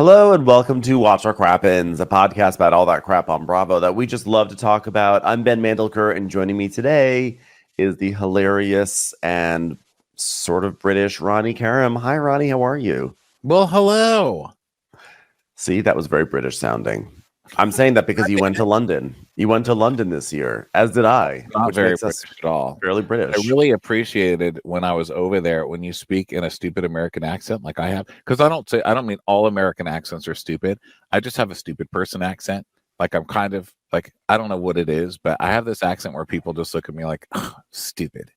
Hello and welcome to Watch Our Crappens, a podcast about all that crap on Bravo that we just love to talk about. I'm Ben Mandelker, and joining me today is the hilarious and sort of British Ronnie Karam. Hi, Ronnie. How are you? Well, hello. See, that was very British sounding. I'm saying that because you went to London. You went to London this year, as did I. Not which very makes British us at all. fairly British. I really appreciated when I was over there when you speak in a stupid American accent like I have. Because I don't mean all American accents are stupid. I just have a stupid person accent. Like I'm kind of like, I don't know what it is, but I have this accent where people just look at me like, oh, stupid.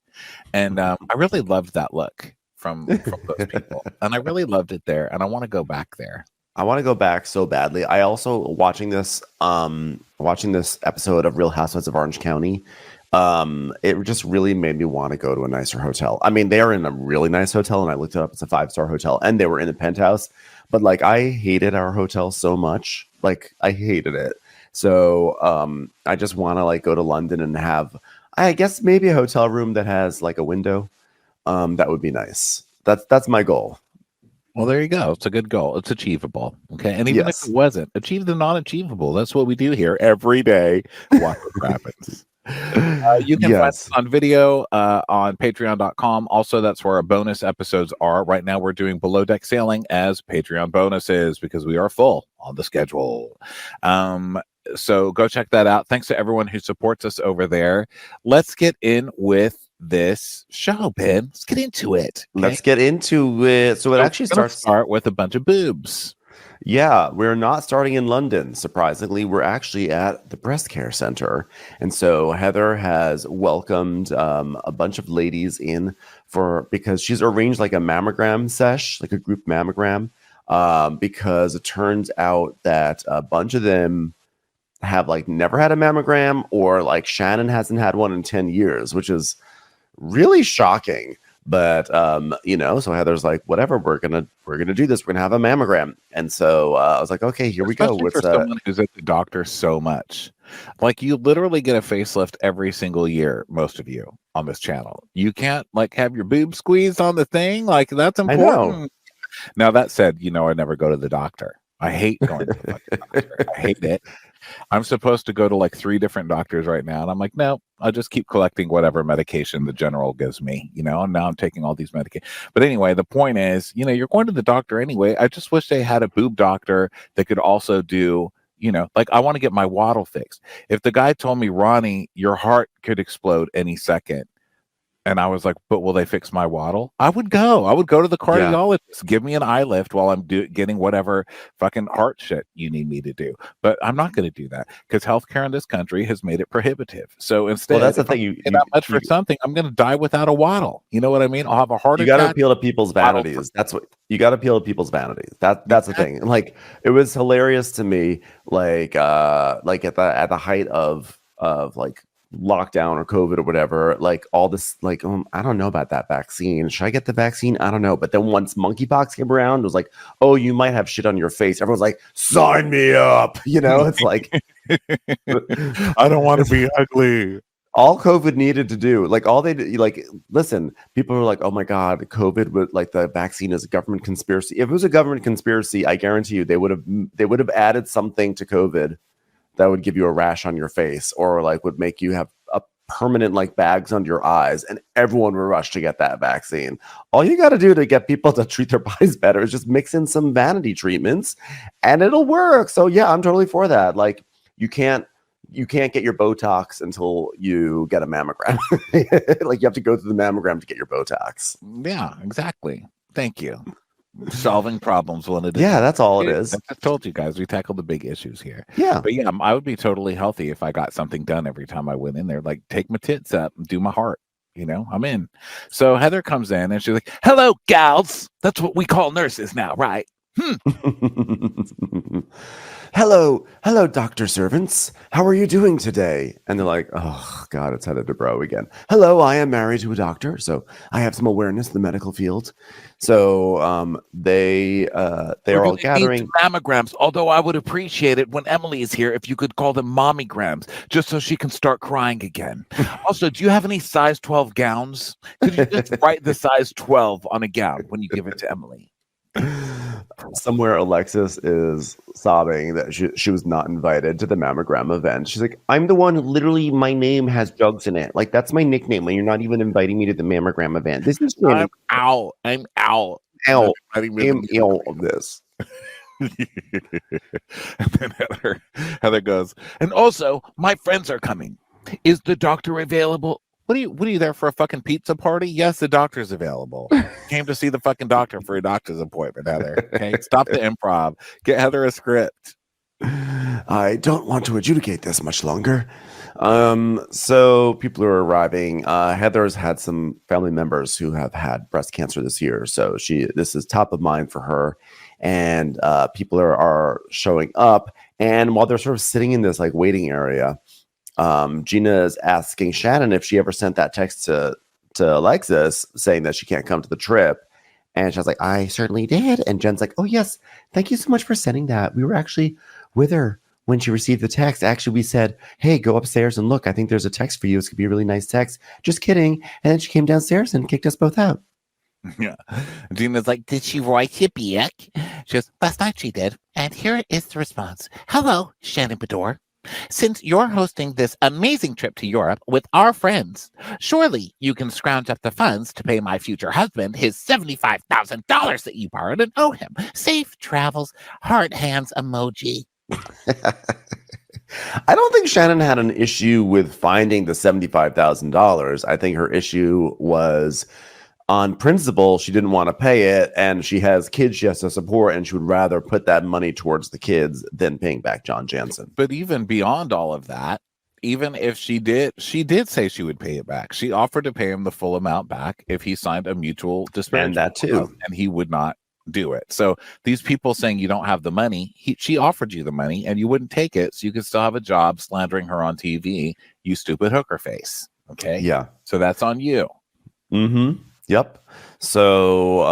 And I really loved that look from those people. And I really loved it there. And I want to go back there. I want to go back so badly. I also watching this episode of Real Housewives of Orange County. It just really made me want to go to a nicer hotel. I mean, they are in a really nice hotel, and I looked it up. It's a 5-star hotel, and they were in the penthouse. But like, I hated our hotel so much. Like, I hated it. So I just want to like go to London and have, I guess, maybe a hotel room that has like a window. That would be nice. That's my goal. Well, there you go. It's a good goal. It's achievable. Okay. And even if it wasn't, achieve the non-achievable. That's what we do here every day. Watch what happens. You can find us on video on patreon.com. Also, that's where our bonus episodes are. Right now, we're doing Below Deck Sailing as Patreon bonuses because we are full on the schedule. So go check that out. Thanks to everyone who supports us over there. Let's get in with this show, Ben. Let's get into it. Okay? Let's get into it. So it actually start with a bunch of boobs. Yeah, we're not starting in London. Surprisingly, we're actually at the breast care center. And so Heather has welcomed a bunch of ladies in because she's arranged like a mammogram sesh, like a group mammogram, because it turns out that a bunch of them have like never had a mammogram, or like Shannon hasn't had one in 10 years, which is really shocking. But so Heather's like, whatever, we're gonna do this. We're gonna have a mammogram. And so I was like, okay, here we go. For someone who's at the doctor so much, like you literally get a facelift every single year. Most of you on this channel, you can't like have your boob squeezed on the thing. Like that's important. I know. Now that said, I never go to the doctor. I hate going to the fucking doctor. I hate it. I'm supposed to go to like 3 different doctors right now. And I'm like, no, I'll just keep collecting whatever medication the general gives me, and now I'm taking all these medications. But anyway, the point is, you're going to the doctor anyway. I just wish they had a boob doctor that could also do, like I want to get my waddle fixed. If the guy told me, Ronnie, your heart could explode any second, and I was like, but will they fix my waddle? I would go to the cardiologist. Yeah. Give me an eye lift while I'm getting whatever fucking heart shit you need me to do. But I'm not going to do that because healthcare in this country has made it prohibitive. So instead, that's the thing. You pay that much for something, I'm going to die without a waddle. You know what I mean? I'll have a heart attack. You got to appeal to people's vanities. That's what you got to appeal to people's vanities. That's the thing. Like it was hilarious to me. Like at the height of like lockdown or COVID or whatever, like all this, like I don't know about that vaccine. Should I get the vaccine? I don't know. But then once monkeypox came around, it was like, oh, you might have shit on your face. Everyone's like, sign me up. It's like I don't want to be ugly. All COVID needed to do, like all they did, like listen, people are like, oh my god, COVID would like the vaccine is a government conspiracy. If it was a government conspiracy, I guarantee you they would have added something to COVID that would give you a rash on your face, or like would make you have a permanent like bags under your eyes, and everyone would rush to get that vaccine. All you got to do to get people to treat their bodies better is just mix in some vanity treatments and it'll work. So yeah, I'm totally for that. Like you can't get your Botox until you get a mammogram. Like you have to go through the mammogram to get your Botox. Yeah, exactly. Thank you. Solving problems one at a time. Yeah, that's all it is. I told you guys we tackled the big issues here. Yeah, but yeah, I would be totally healthy if I got something done every time I went in there. Like take my tits up and do my heart. I'm in. So Heather comes in and she's like, "Hello, gals. That's what we call nurses now, right?" Hello, doctor servants. How are you doing today? And they're like, oh god, it's Heather Dubrow again. Hello, I am married to a doctor, so I have some awareness in the medical field. So they are all gathering mammograms. Although I would appreciate it when Emily is here if you could call them mommygrams, just so she can start crying again. Also, do you have any size 12 gowns? Could you just write the size 12 on a gown when you give it to Emily? Somewhere Alexis is sobbing that she was not invited to the mammogram event. She's like, I'm the one who literally my name has jugs in it. Like that's my nickname when you're not even inviting me to the mammogram event. This is I'm out. I'm out. out. I'm ill of this. And then Heather goes, and also my friends are coming. Is the doctor available? What are you there for a fucking pizza party? Yes, the doctor's available. Came to see the fucking doctor for a doctor's appointment, Heather. Okay, stop the improv. Get Heather a script. I don't want to adjudicate this much longer. So people are arriving. Heather's had some family members who have had breast cancer this year, so this is top of mind for her. And people are showing up. And while they're sort of sitting in this like waiting area, Gina is asking Shannon if she ever sent that text to Alexis saying that she can't come to the trip. And she's like, I certainly did. And Jen's like, oh, yes. Thank you so much for sending that. We were actually with her when she received the text. Actually, we said, hey, go upstairs and look. I think there's a text for you. It's going to be a really nice text. Just kidding. And then she came downstairs and kicked us both out. Yeah. Gina's like, did she write you back? She goes, last night she did. And here is the response. Hello, Shannon Bedore. Since you're hosting this amazing trip to Europe with our friends, surely you can scrounge up the funds to pay my future husband his $75,000 that you borrowed and owe him. Safe travels, heart hands emoji. I don't think Shannon had an issue with finding the $75,000. I think her issue was on principle, she didn't want to pay it, and she has kids she has to support, and she would rather put that money towards the kids than paying back John Jansen. But even beyond all of that, even if she did say she would pay it back. She offered to pay him the full amount back if he signed a mutual disparagement. And that too. And he would not do it. So these people saying you don't have the money, she offered you the money and you wouldn't take it, so you could still have a job slandering her on TV, you stupid hooker face. Okay? Yeah. So that's on you. Mm-hmm. Yep. So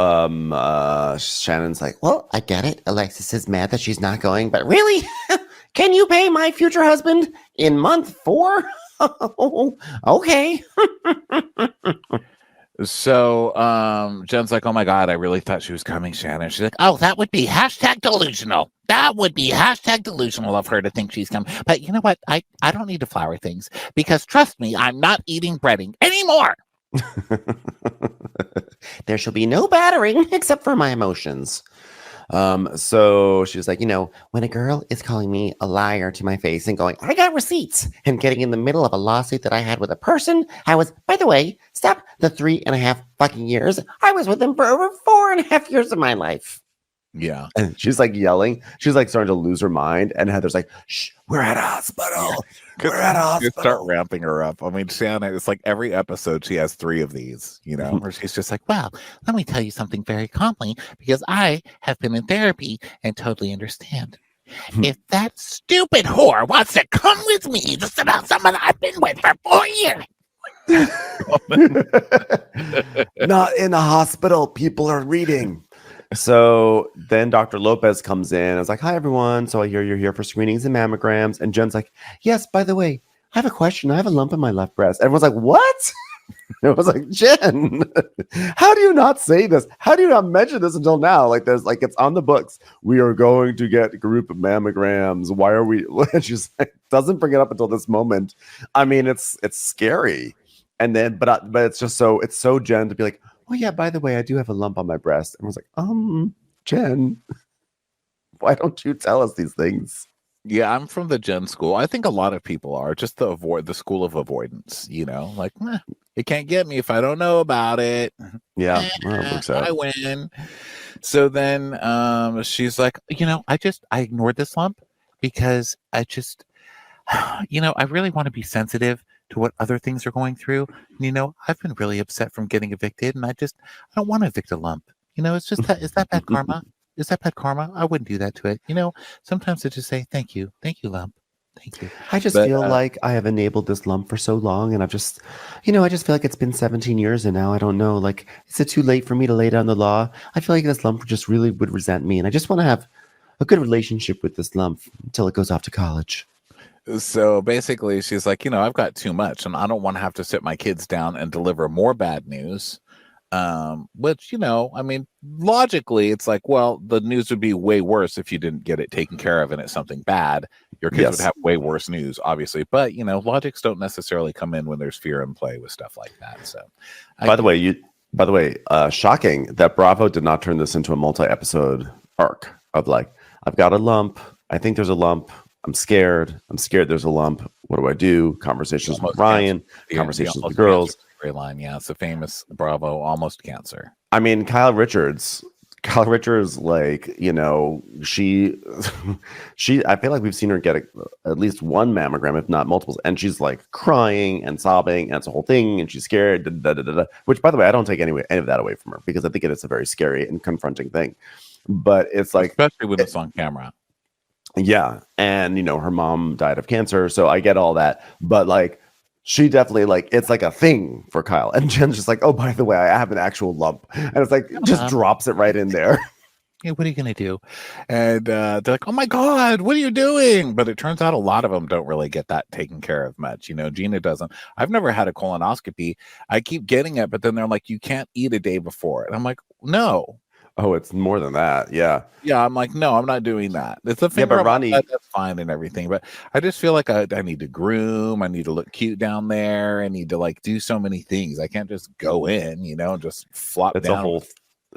Shannon's like, well, I get it. Alexis is mad that she's not going, but really? Can you pay my future husband in month 4? Okay. So Jen's like, oh my God, I really thought she was coming, Shannon. She's like, oh, that would be #delusional. That would be #delusional of her to think she's coming. But you know what? I don't need to flower things because trust me, I'm not eating breading anymore. There shall be no battering except for my emotions. So she's like, when a girl is calling me a liar to my face and going, I got receipts, and getting in the middle of a lawsuit that I had with a person I was, by the way, stop the 3.5 fucking years. I was with them for over 4.5 years of my life. Yeah. And she's like yelling. She's like starting to lose her mind. And Heather's like, shh, we're at a hospital. We're at a hospital. You start ramping her up. I mean, Shannon, it's like every episode she has 3 of these, where she's just like, well, let me tell you something very calmly because I have been in therapy and totally understand. If that stupid whore wants to come with me just about someone I've been with for 4 years. Not in a hospital. People are reading. So then Dr. Lopez comes in and is like, hi, everyone. So I hear you're here for screenings and mammograms. And Jen's like, yes, by the way, I have a question. I have a lump in my left breast. Everyone's like, what? It was like, Jen, how do you not say this? How do you not mention this until now? Like, there's like, it's on the books. We are going to get a group of mammograms. Why are we? She's like, doesn't bring it up until this moment. I mean, it's scary. And then, but it's just it's so Jen to be like, oh yeah, by the way, I do have a lump on my breast. And I was like, Jen, why don't you tell us these things? Yeah, I'm from the Jen school. I think a lot of people are just to avoid the school of avoidance, like, it can't get me if I don't know about it. Yeah, well, it works out. I win. So then she's like, I ignored this lump because I just, I really want to be sensitive to what other things are going through. I've been really upset from getting evicted, and I don't want to evict a lump. It's just that, is that bad karma? Is that bad karma? I wouldn't do that to it. Sometimes I just say, thank you, lump. Thank you. I just feel like I have enabled this lump for so long, and I've just, I just feel like it's been 17 years, and now I don't know, like, is it too late for me to lay down the law? I feel like this lump just really would resent me, and I just want to have a good relationship with this lump until it goes off to college. So basically, she's like, I've got too much, and I don't want to have to sit my kids down and deliver more bad news. Which, I mean, logically, it's like, well, the news would be way worse if you didn't get it taken care of and it's something bad. Your kids would have way worse news, obviously. But, logics don't necessarily come in when there's fear in play with stuff like that. So, by the way, shocking that Bravo did not turn this into a multi-episode arc of like, I've got a lump. I think there's a lump. I'm scared there's a lump. What do I do? Conversations with Ryan, conversations with the girls. Line, yeah, it's a famous Bravo almost cancer. I mean, Kyle Richards, like, she I feel like we've seen her get at least one mammogram, if not multiples, and she's like crying and sobbing, and it's a whole thing, and she's scared, which, by the way, I don't take any of that away from her, because I think it is a very scary and confronting thing. But it's like, especially when it's on camera. Yeah. And, her mom died of cancer. So I get all that. But like, she definitely, like, it's like a thing for Kyle. And Jen's just like, oh, by the way, I have an actual lump. And it's like, just drops it right in there. Yeah, what are you going to do? And they're like, oh my God, what are you doing? But it turns out a lot of them don't really get that taken care of much. Gina doesn't. I've never had a colonoscopy. I keep getting it, but then they're like, you can't eat a day before. And I'm like, no. Oh, it's more than that. Yeah. Yeah. I'm like, no, I'm not doing that. It's a finger. Yeah, but Ronnie, that's fine and everything. But I just feel like I need to groom. I need to look cute down there. I need to like do so many things. I can't just go in, just flop down.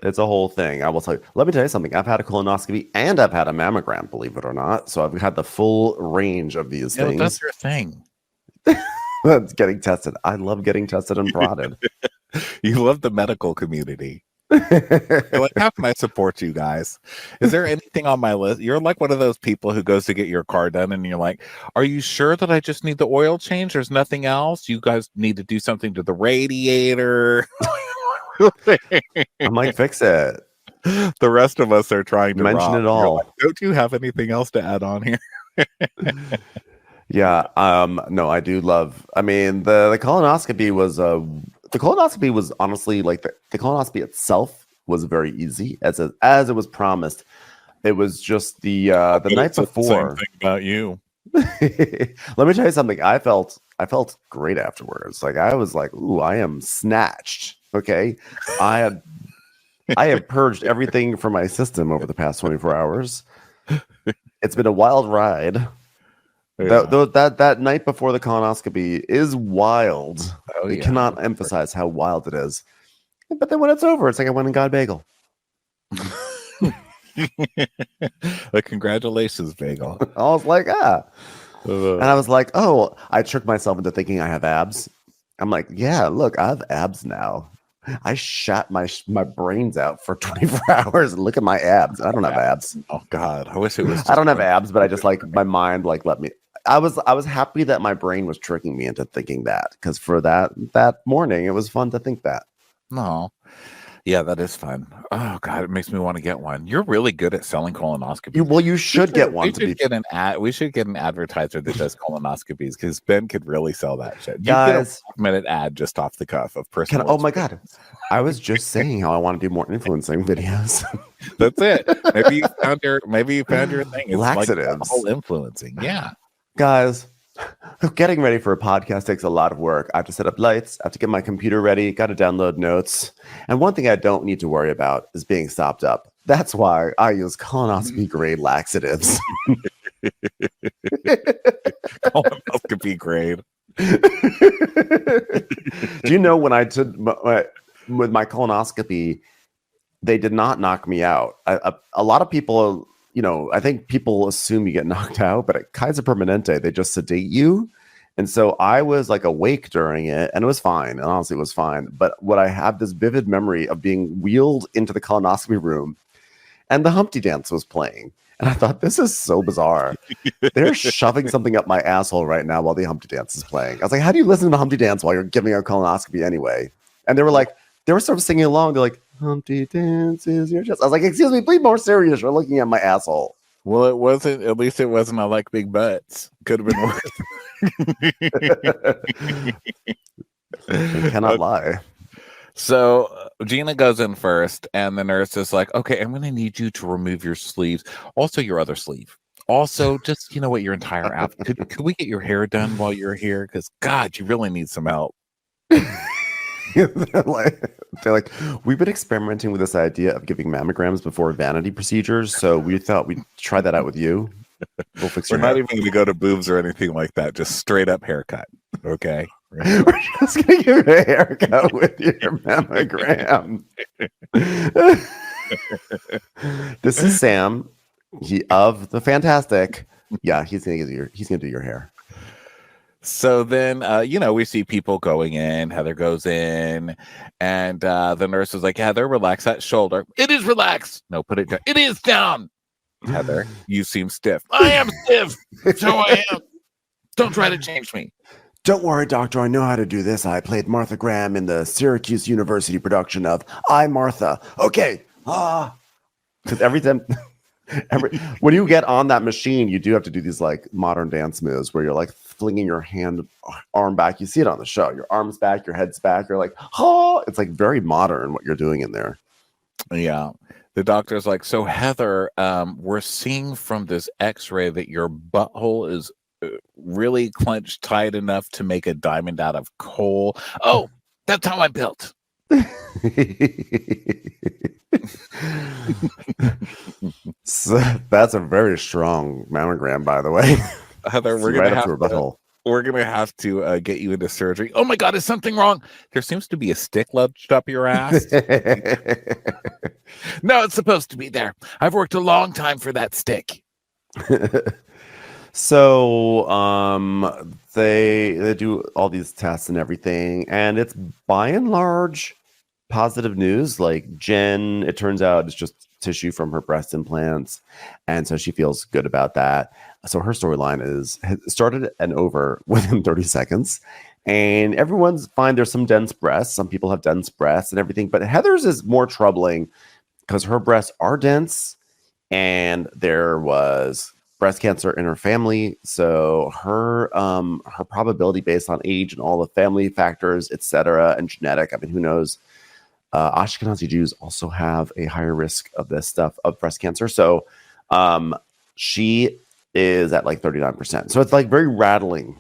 It's a whole thing. I will tell you. Let me tell you something. I've had a colonoscopy and I've had a mammogram, believe it or not. So I've had the full range of these things. That's your thing. That's getting tested. I love getting tested and prodded. You love the medical community. Like, how can I support you guys? Is there anything on my list? You're like one of those people who goes to get your car done and you're like, are you sure that I just need the oil change? There's nothing else? You guys need to do something to the radiator. I might fix it. The rest of us are trying to mention it all. Like, don't you have anything else to add on here? Yeah. No, I do love, I mean, the colonoscopy was honestly, like, the colonoscopy itself was very easy as it was promised. It was just the night before. Same thing about you. Let me tell you something. I felt great afterwards. Like, I was like, ooh, I am snatched. Okay. I have purged everything from my system over the past 24 hours. It's been a wild ride. Yeah. That night before the colonoscopy is wild. Oh, yeah. You cannot emphasize how wild it is. But then when it's over, it's like I went and got a bagel. Like, congratulations, bagel. I was like, and I was like, oh, I tricked myself into thinking I have abs. I'm like, yeah, look, I have abs now. I shot my brains out for 24 hours and look at my abs. I don't have abs. Oh God, I wish it was. I don't have abs, but I just, like, my mind, like, let me. I was happy that my brain was tricking me into thinking that, because for that morning it was fun to think that. No. Yeah, that is fun. Oh God, it makes me want to get one. You're really good at selling colonoscopies. Well, you should get one. We should get an advertiser that does colonoscopies, because Ben could really sell that shit. Guys, you get a minute ad just off the cuff of personal. Oh my God, I was just saying how I want to do more influencing videos. That's it. Maybe you found your thing. It's laxatives. Like the whole influencing. Yeah, guys. Getting ready for a podcast takes a lot of work. I have to set up lights. I have to get my computer ready. Got to download notes. And one thing I don't need to worry about is being stopped up. That's why I use colonoscopy grade laxatives. Colonoscopy grade. Do you know when I did with my colonoscopy, they did not knock me out. A lot of people, I think people assume you get knocked out, but at Kaiser Permanente, they just sedate you. And so I was like awake during it, and it was fine. And honestly, it was fine. But what I have this vivid memory of being wheeled into the colonoscopy room, and the Humpty Dance was playing. And I thought, this is so bizarre. They're shoving something up my asshole right now while the Humpty Dance is playing. I was like, how do you listen to the Humpty Dance while you're giving a colonoscopy anyway? And they were sort of singing along. They're like, Humpty Dance is your chest. I was like, excuse me, be more serious. You're looking at my asshole. Well, it wasn't. At least it wasn't. I like big butts. Could have been worse. I cannot lie. So Gina goes in first, and the nurse is like, okay, I'm going to need you to remove your sleeves. Also, your other sleeve. Also, just, what, your entire outfit. Could we get your hair done while you're here? Because, God, you really need some help. they're like, we've been experimenting with this idea of giving mammograms before vanity procedures, so we thought we'd try that out with you. We'll fix We're your not hair. even going to go to boobs or anything like that. Just straight up haircut. Okay. We're just gonna give you a haircut with your mammogram. This is Sam. He of the Fantastic. Yeah, he's gonna do your hair. So then, we see people going in. Heather goes in, and the nurse is like, Heather, relax that shoulder. It is relaxed. No, put it down. It is down. Heather, you seem stiff. I am stiff. So I am. Don't try to change me. Don't worry, doctor. I know how to do this. I played Martha Graham in the Syracuse University production of I, Martha. Okay. Because every time, when you get on that machine, you do have to do these like modern dance moves where you're like flinging your arm back. You see it on the show. Your arm's back, your head's back. You're like, oh, it's like very modern what you're doing in there. Yeah. The doctor's like, so Heather, we're seeing from this x-ray that your butthole is really clenched tight enough to make a diamond out of coal. Oh, that's how I'm built. So that's a very strong mammogram, by the way. Heather, we're gonna have to get you into surgery. Oh my God, is something wrong? There seems to be a stick lodged up your ass. No, it's supposed to be there. I've worked a long time for that stick. So they do all these tests and everything, and it's by and large positive news. Like Jen, it turns out it's just tissue from her breast implants, and so she feels good about that. So her storyline has started and over within 30 seconds, and everyone's fine. There's some dense breasts. Some people have dense breasts and everything, but Heather's is more troubling because her breasts are dense, and there was breast cancer in her family. So her probability based on age and all the family factors, etc., and genetic. I mean, who knows? Ashkenazi Jews also have a higher risk of this stuff of breast cancer. So she is at like 39%. So it's like very rattling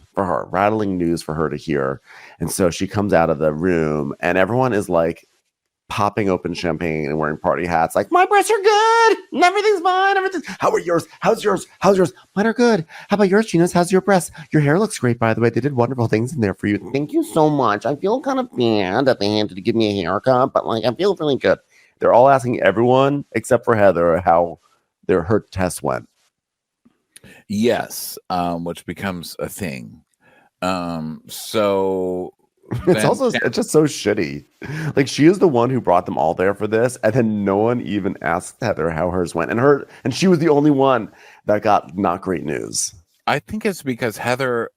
news for her to hear. And so she comes out of the room and everyone is like popping open champagne and wearing party hats, like, my breasts are good and everything's fine. How are yours? How's yours? Mine are good. How about yours, Gina's? How's your breasts? Your hair looks great, by the way. They did wonderful things in there for you. Thank you so much. I feel kind of bad that they had to give me a haircut, but like I feel really good. They're all asking everyone except for Heather how her test went. Yes, which becomes a thing. So It's just so shitty. Like she is the one who brought them all there for this, and then no one even asked Heather how hers went, and she was the only one that got not great news. I think it's because Heather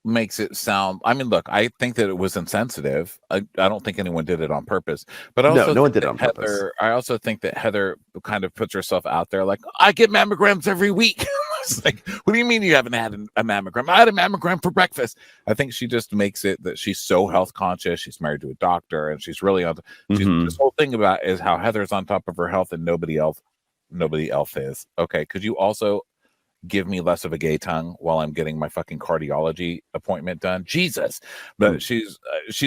makes it sound. I mean, look, I think that it was insensitive. I don't think anyone did it on purpose, but also no one did it on purpose. I also think that Heather kind of puts herself out there, like, I get mammograms every week. It's like, what do you mean you haven't had a mammogram? I had a mammogram for breakfast. I think she just makes it that she's so health conscious. She's married to a doctor, and she's really on. This whole thing about is how Heather's on top of her health, and nobody else is. Okay, could you also give me less of a gay tongue while I'm getting my fucking cardiology appointment done? Jesus. But she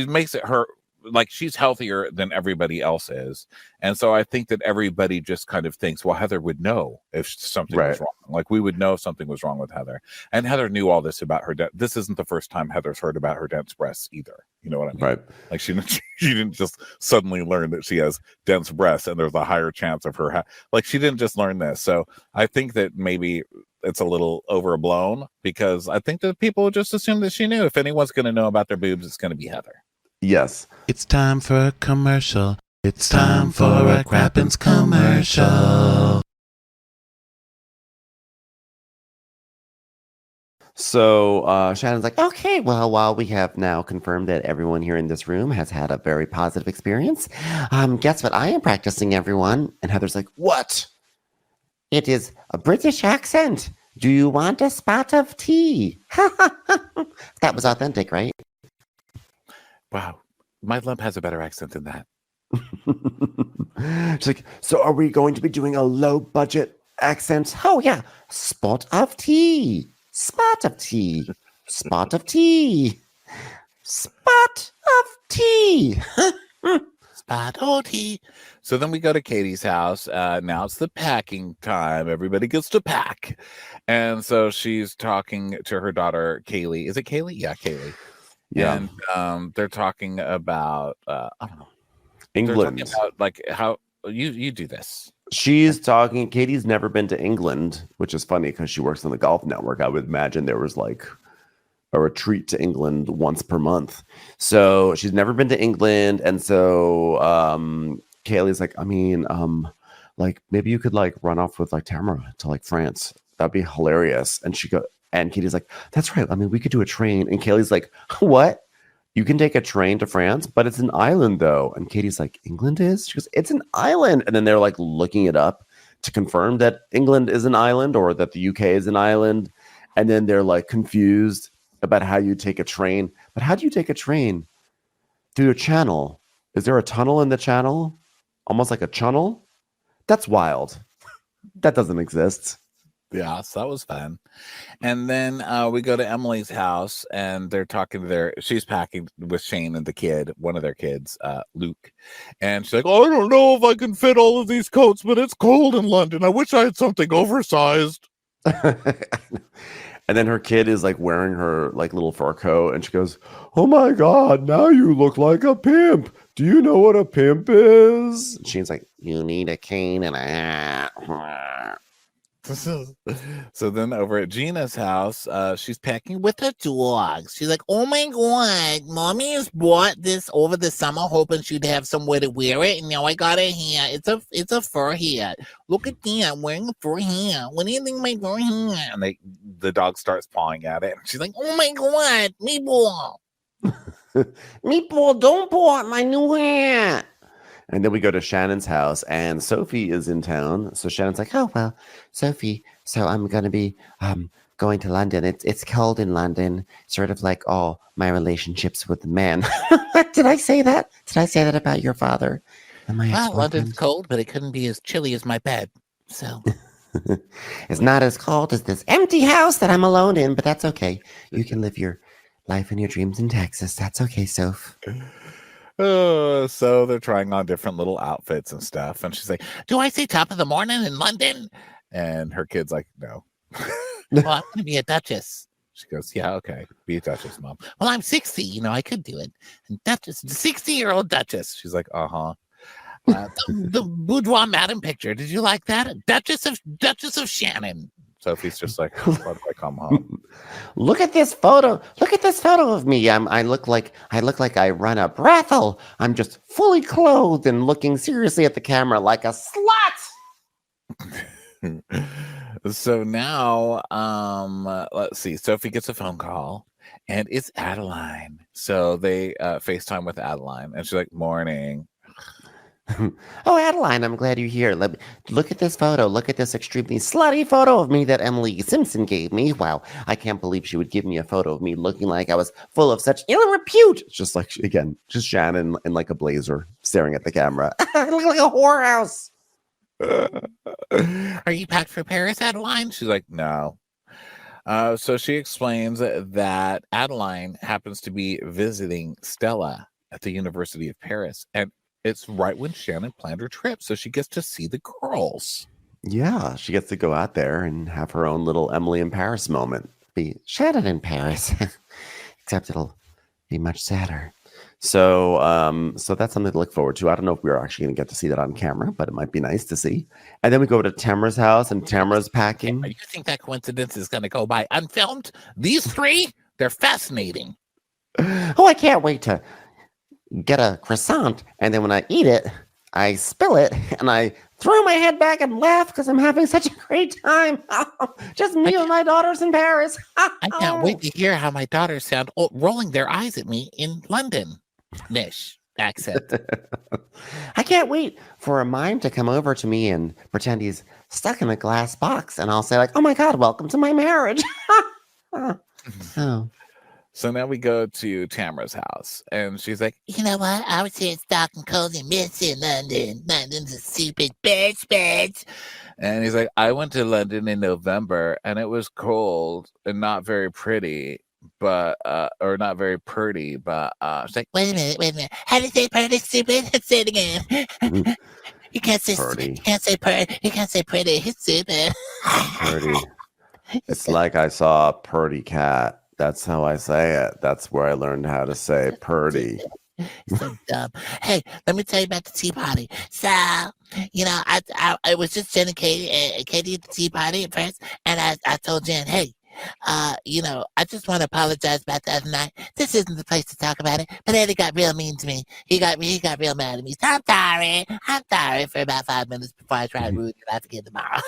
makes it her like she's healthier than everybody else is. And so I think that everybody just kind of thinks, well, Heather would know if something was wrong. Like we would know if something was wrong with Heather. And Heather knew all this about her. This isn't the first time Heather's heard about her dense breasts either. You know what I mean? Right. Like she didn't just suddenly learn that she has dense breasts and there's a higher chance of her. Like she didn't just learn this. So I think that maybe it's a little overblown because I think that people would just assume that she knew. If anyone's going to know about their boobs, it's going to be Heather. Yes. It's time for a commercial. It's time for a Crappens commercial. So Shannon's like, okay, well, while we have now confirmed that everyone here in this room has had a very positive experience, guess what I am practicing, everyone? And Heather's like, what? It is a British accent. Do you want a spot of tea? That was authentic, right? Wow. My lump has a better accent than that. She's like, so are we going to be doing a low budget accent? Oh, yeah. Spot of tea. Spot of tea. Spot of tea. spot of tea. Spot of tea. So then we go to Katie's house. Now it's the packing time. Everybody gets to pack. And so she's talking to her daughter, Kaylee. Is it Kaylee? Yeah, Kaylee. Yeah. And they're talking about, I don't know. England. They're talking about, like, how you do this. She's talking. Katie's never been to England, which is funny because she works on the Golf Network. I would imagine there was like a retreat to England once per month. So she's never been to England. And so Kaylee's like, I mean, like maybe you could like run off with like Tamara to like France. That'd be hilarious. And Katie's like, that's right. I mean, we could do a train. And Kaylee's like, what? You can take a train to France, but it's an island though. And Katie's like, England is? She goes, it's an island. And then they're like looking it up to confirm that England is an island or that the UK is an island. And then they're like confused about how you take a train. But how do you take a train? Through a channel. Is there a tunnel in the channel? Almost like a channel? That's wild. That doesn't exist. Yeah, so that was fun. And then we go to Emily's house and they're talking to she's packing with Shane and the kid, one of their kids, Luke. And she's like, oh, I don't know if I can fit all of these coats, but it's cold in London. I wish I had something oversized. And then her kid is like wearing her like little fur coat and she goes, oh my God, now you look like a pimp. Do you know what a pimp is? And Shane's like, you need a cane and a hat. So then over at Gina's house, she's packing with her dogs. She's like, oh my God, mommy has bought this over the summer hoping she'd have somewhere to wear it. And now I got it here. It's a fur hat. Look at that. I'm wearing a fur hat. What do you think of my fur hat? And the dog starts pawing at it. And she's like, oh my God, Meatball. Meatball, don't paw at my new hat. And then we go to Shannon's house and Sophie is in town. So Shannon's like, oh, well, Sophie, so I'm going to be going to London. It's cold in London, sort of like all my relationships with men. Did I say that? Did I say that about your father? Well, London's cold, but it couldn't be as chilly as my bed. So it's not as cold as this empty house that I'm alone in, but that's okay. You can live your life and your dreams in Texas. That's okay, Soph. So they're trying on different little outfits and stuff. And she's like, do I say top of the morning in London? And her kid's like, no. Well, I'm going to be a duchess. She goes, yeah, okay. Be a duchess, Mom. Well, I'm 60. You know, I could do it. And duchess, the 60-year-old duchess. She's like, uh-huh. The boudoir madam picture. Did you like that? Duchess of Shannon. Sophie's just like, why do I come home? Look at this photo. Look at this photo of me. I look like I run a brothel. I'm just fully clothed and looking seriously at the camera like a slut. So now, let's see. Sophie gets a phone call, and it's Adeline. So they FaceTime with Adeline, and she's like, "Morning." Oh, Adeline, I'm glad you're here. Look at this photo. Look at this extremely slutty photo of me that Emily Simpson gave me. Wow, I can't believe she would give me a photo of me looking like I was full of such ill repute. It's just like, again, just Shannon in like a blazer staring at the camera. I look like a whorehouse. Are you packed for Paris, Adeline? She's like, no. So she explains that Adeline happens to be visiting Stella at the University of Paris, and it's right when Shannon planned her trip, so she gets to see the girls. Yeah, she gets to go out there and have her own little Emily in Paris moment. Be Shannon in Paris, except it'll be much sadder. So, so that's something to look forward to. I don't know if we're actually going to get to see that on camera, but it might be nice to see. And then we go to Tamara's house, and Tamara's packing. You think that coincidence is going to go by unfilmed? These three, they're fascinating. Oh, I can't wait to get a croissant, and then when I eat it, I spill it, and I throw my head back and laugh because I'm having such a great time. Just me and my daughters in Paris. I can't wait to hear how my daughters sound rolling their eyes at me in London-ish accent. I can't wait for a mime to come over to me and pretend he's stuck in a glass box, and I'll say like, "Oh my God, welcome to my marriage." Oh. So now we go to Tamara's house, and she's like, you know what? I was here stuck and cold and messy in London. London's a stupid bitch. and he's like, I went to London in November, and it was cold and not very pretty. but or not very pretty, but she's like, Wait a minute. How do you say pretty, stupid? Say it again. You can't say Purdy. You can't say pretty. You can't say pretty. It's stupid. Purdy. It's like I saw a purdy cat. That's how I say it. That's where I learned how to say purdy. So dumb. Hey, let me tell you about the tea party. So, you know, I was just Jen and Katie at the tea party at first, and I told Jen, hey, you know, I just want to apologize about the other night. This isn't the place to talk about it, but Eddie got real mean to me. He got real mad at me. So I'm sorry for about 5 minutes before I try to ruin your life again tomorrow.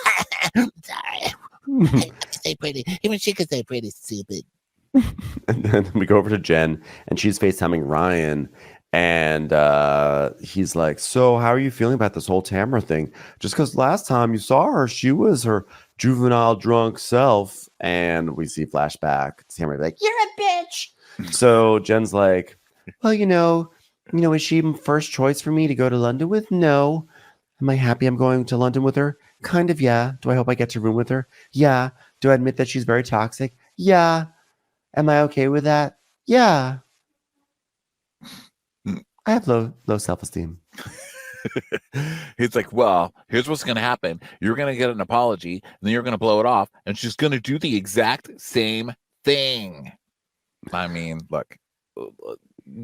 I'm sorry. I can say pretty. Even she could say pretty, stupid. And then we go over to Jen, and she's FaceTiming Ryan, and he's like, so how are you feeling about this whole Tamara thing? Just because last time you saw her, she was her juvenile drunk self. And we see flashback. Tamara like, you're a bitch. So Jen's like, well, you know, is she first choice for me to go to London with? No. Am I happy I'm going to London with her? Kind of, yeah. Do I hope I get to room with her? Yeah. Do I admit that she's very toxic? Yeah. Am I okay with that? Yeah. I have low self-esteem. He's like, well, here's what's going to happen. You're going to get an apology, and then you're going to blow it off, and she's going to do the exact same thing. I mean, look,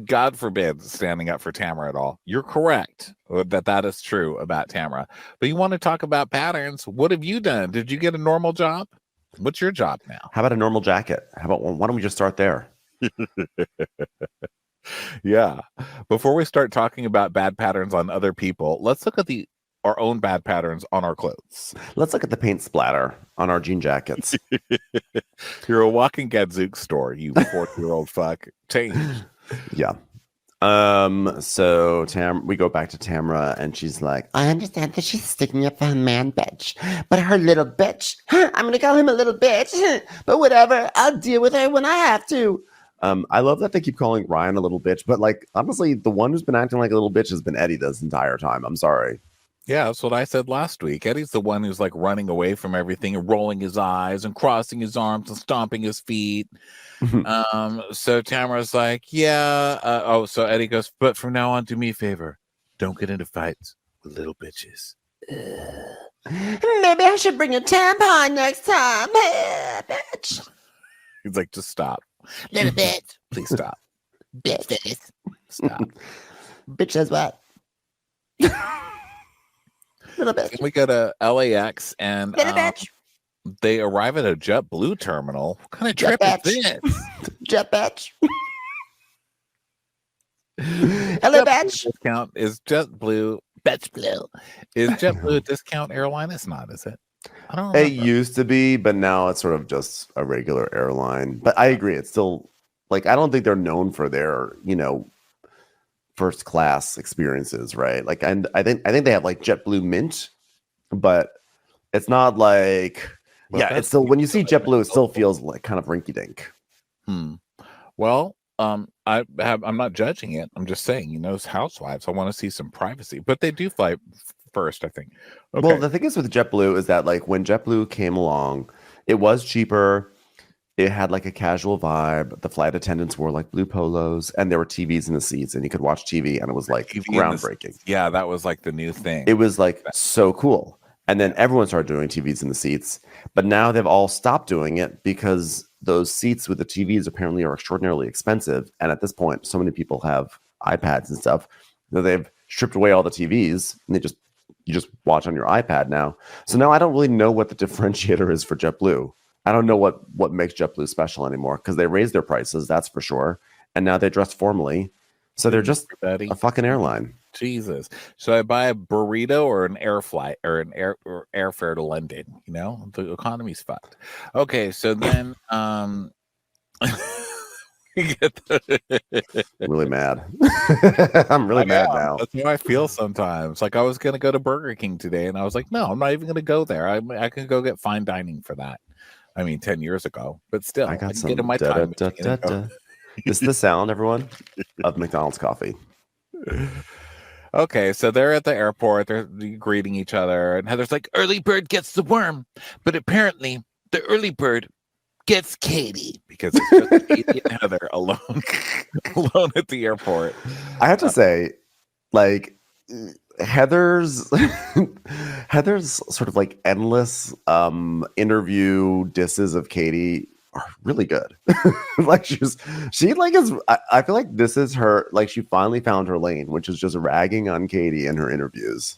God forbid standing up for Tamara at all. You're correct that is true about Tamara. But you want to talk about patterns? What have you done? Did you get a normal job? What's your job now? How about a normal jacket? Why don't we just start there? Yeah. Before we start talking about bad patterns on other people, let's look at our own bad patterns on our clothes. Let's look at the paint splatter on our jean jackets. You're a walking Gadzooks store, you 40-year-old fuck. Change. Yeah. So we go back to Tamara, and she's like, I understand that she's sticking up for her man bitch, but her little bitch, I'm gonna call him a little bitch, but whatever, I'll deal with her when I have to. I love that they keep calling Ryan a little bitch, but like honestly, the one who's been acting like a little bitch has been Eddie this entire time. I'm sorry. Yeah, that's what I said last week. Eddie's the one who's like running away from everything and rolling his eyes and crossing his arms and stomping his feet. So Tamara's like, yeah. So Eddie goes, but from now on, do me a favor. Don't get into fights with little bitches. Maybe I should bring a tampon next time. Bitch. He's like, just stop. Little bitch. Please stop. Bitch face. Stop. Bitch says what? Little bitch. Then we go to LAX and Little bitch. they arrive at a JetBlue terminal. What kind of Jet trip is bitch. this? Jet bitch. Hello, bitch. Discount is JetBlue. Bitch blue. Is JetBlue a discount airline? It's not, is it? I don't It remember. used to be, but now it's sort of just a regular airline. But I agree, it's still like I don't think they're known for their, first class experiences, right? Like, and I think they have like JetBlue Mint, but it's not like it's still when you see JetBlue, it still feels like kind of rinky dink. Well, I'm not judging it. I'm just saying, as housewives, I want to see some privacy, but they do fly first, I think. Okay. Well, the thing is with JetBlue is that like when JetBlue came along, it was cheaper. It had like a casual vibe. The flight attendants wore like blue polos, and there were TVs in the seats, and you could watch TV, and it was like groundbreaking. Yeah, that was like the new thing. It was like so cool. And then everyone started doing TVs in the seats, but now they've all stopped doing it because those seats with the TVs apparently are extraordinarily expensive. And at this point, so many people have iPads and stuff that they've stripped away all the TVs, and you just watch on your iPad now. So now I don't really know what the differentiator is for JetBlue. I don't know what makes JetBlue special anymore because they raised their prices, that's for sure. And now they dress formally. So they're just a fucking airline. Jesus. Should I buy a burrito or an air flight or an airfare to London? The economy's fucked. Okay, so then really mad. I'm really mad now. That's how I feel sometimes. Like I was gonna go to Burger King today, and I was like, no, I'm not even gonna go there. I can go get fine dining for that. I mean, 10 years ago, but still, I got can some get in my time. This is the sound, everyone, of McDonald's coffee. Okay, so they're at the airport. They're greeting each other, and Heather's like, "Early bird gets the worm," but apparently the early bird gets Katie. Because it's just Katie and Heather alone at the airport. I have to say, like, Heather's sort of like endless interview disses of Katie are really good. Like she like is I feel like this is her, like, she finally found her lane, which is just ragging on Katie in her interviews.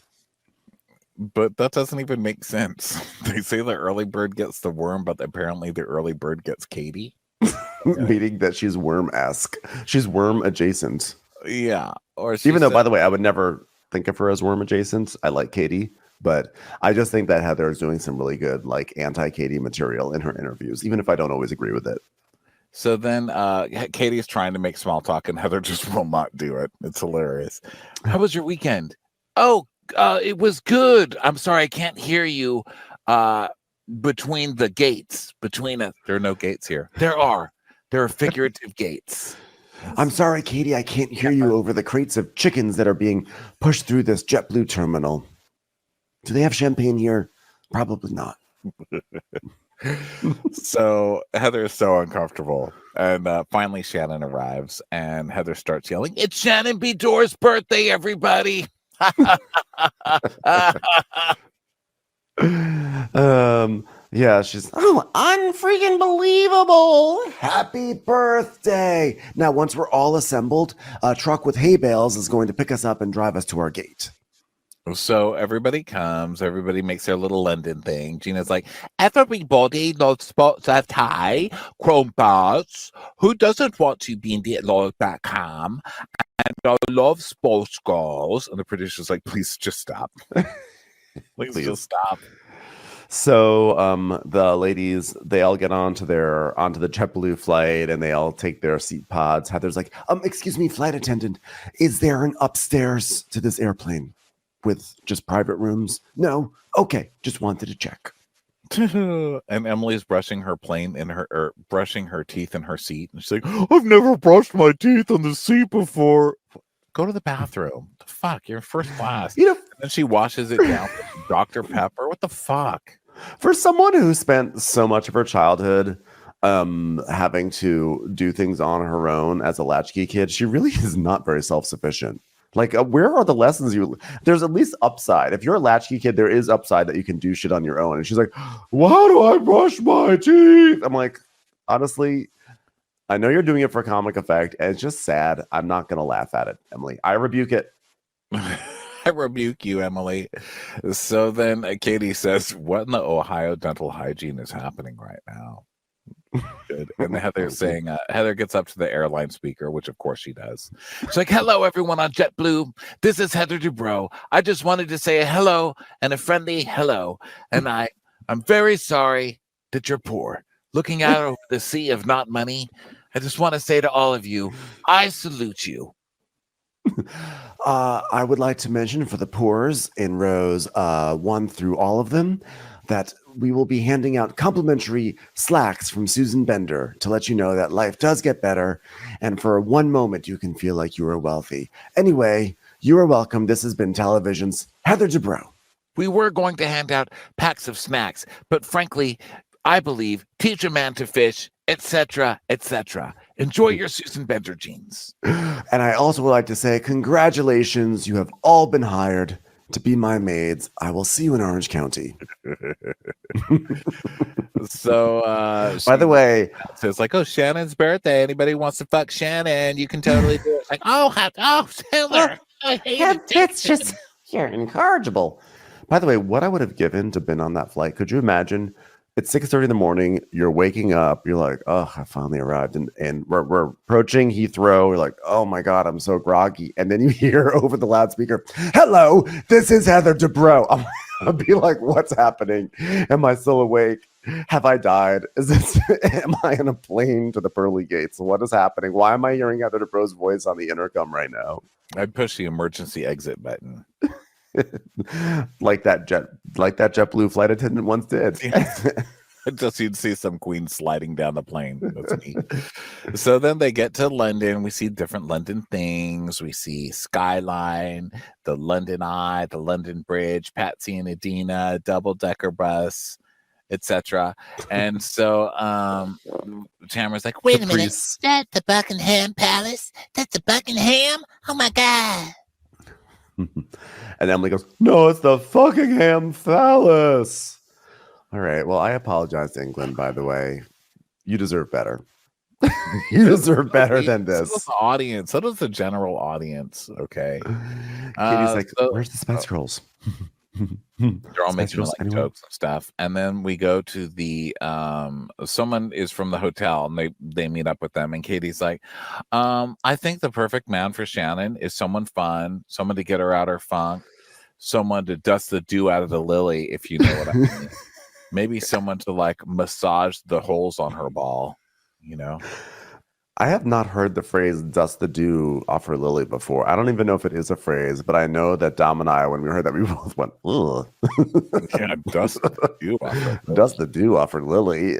But that doesn't even make sense. They say the early bird gets the worm, but apparently the early bird gets Katie. Meaning that she's worm-esque. She's worm adjacent. Yeah. Or Even though, by the way, I would never think of her as worm adjacent. I like Katie, but I just think that Heather is doing some really good, like, anti-Katie material in her interviews, even if I don't always agree with it. So then Katie's trying to make small talk and Heather just will not do it. It's hilarious. How was your weekend? Oh, it was good. I'm sorry, I can't hear you. Between the gates, there are no gates here. There are figurative gates. I'm sorry, Katie, I can't hear you over the crates of chickens that are being pushed through this JetBlue terminal. Do they have champagne here? Probably not. So Heather is so uncomfortable. And finally Shannon arrives and Heather starts yelling, "It's Shannon B. Doerr's birthday, everybody." Yeah, she's unfreaking believable. Happy birthday. Now, once we're all assembled, a truck with hay bales is going to pick us up and drive us to our gate. So everybody comes, everybody makes their little London thing. Gina's like, everybody loves sports at high, chrome bars. Who doesn't want to be in the Lord.com? And I love sports girls. And the producer's like, please just stop. Please just stop. So the ladies, they all get onto the JetBlue flight and they all take their seat pods. Heather's like, excuse me, flight attendant, is there an upstairs to this airplane with just private rooms? No? Okay, just wanted to check. And Emily's brushing her brushing her teeth in her seat. And she's like, I've never brushed my teeth on the seat before. Go to the bathroom. The fuck? You're in first class. You know, and then she washes it down with Dr. Pepper. What the fuck? For someone who spent so much of her childhood having to do things on her own as a latchkey kid, she really is not very self-sufficient. Like, where are the lessons there's at least upside. If you're a latchkey kid, there is upside that you can do shit on your own. And she's like, why do I brush my teeth? I'm like, honestly, I know you're doing it for comic effect, and it's just sad. I'm not going to laugh at it, Emily. I rebuke it. I rebuke you, Emily. So then Katie says, what in the Ohio dental hygiene is happening right now? Good. And Heather's saying, Heather gets up to the airline speaker, which of course she does. She's like, hello, everyone on JetBlue. This is Heather Dubrow. I just wanted to say a hello and a friendly hello. And I'm very sorry that you're poor. Looking out over the sea of not money, I just want to say to all of you, I salute you. I would like to mention for the poors in rows 1 through all of them that we will be handing out complimentary slacks from Susan Bender to let you know that life does get better, and for one moment you can feel like you are wealthy. Anyway, you are welcome. This has been Television's Heather Dubrow. We were going to hand out packs of snacks, but frankly, I believe teach a man to fish, etc., etc. Enjoy your Susan Bender jeans. And I also would like to say congratulations. You have all been hired to be my maids. I will see you in Orange County. So, by the way, so it's like, oh, Shannon's birthday. Anybody wants to fuck Shannon? You can totally do it. It's like, Taylor. It's just, you're incorrigible. By the way, what I would have given to been on that flight, could you imagine? It's 6:30 in the morning. You're waking up. You're like, oh, I finally arrived. And we're approaching Heathrow. You're like, oh, my God, I'm so groggy. And then you hear over the loudspeaker, hello, this is Heather Dubrow. I'll be like, what's happening? Am I still awake? Have I died? Am I in a plane to the pearly gates? What is happening? Why am I hearing Heather Dubrow's voice on the intercom right now? I'd push the emergency exit button. like that JetBlue flight attendant once did. Just you'd see some queen sliding down the plane. That's me. So then they get to London. We see different London things. We see Skyline, the London Eye, the London Bridge, Patsy and Adina, double-decker bus. etc. And so Tamara's like, Wait a minute. Caprice. That's the Buckingham Palace? That's the Buckingham? Oh my God. And Emily goes, no, it's the Fuckingham Phallus. All right. Well, I apologize to England, by the way. You deserve better. You deserve better than So does this. the audience. So does the general audience. Okay. Katie's like, so- where's the Spice Girls? They're all Spice making Girls, like anyone? jokes and stuff. And then we go to the someone is from the hotel and they meet up with them. And Katie's like, I think the perfect man for Shannon is someone fun, someone to get her out her funk, someone to dust the dew out of the lily, if you know what I mean. Maybe someone to like massage the holes on her ball, you know. I have not heard the phrase dust the dew off her lily before. I don't even know if it is a phrase, but I know that Dom and I, when we heard that, we both went, ugh. Yeah, dust the dew off her lily. Dust the dew off her lily.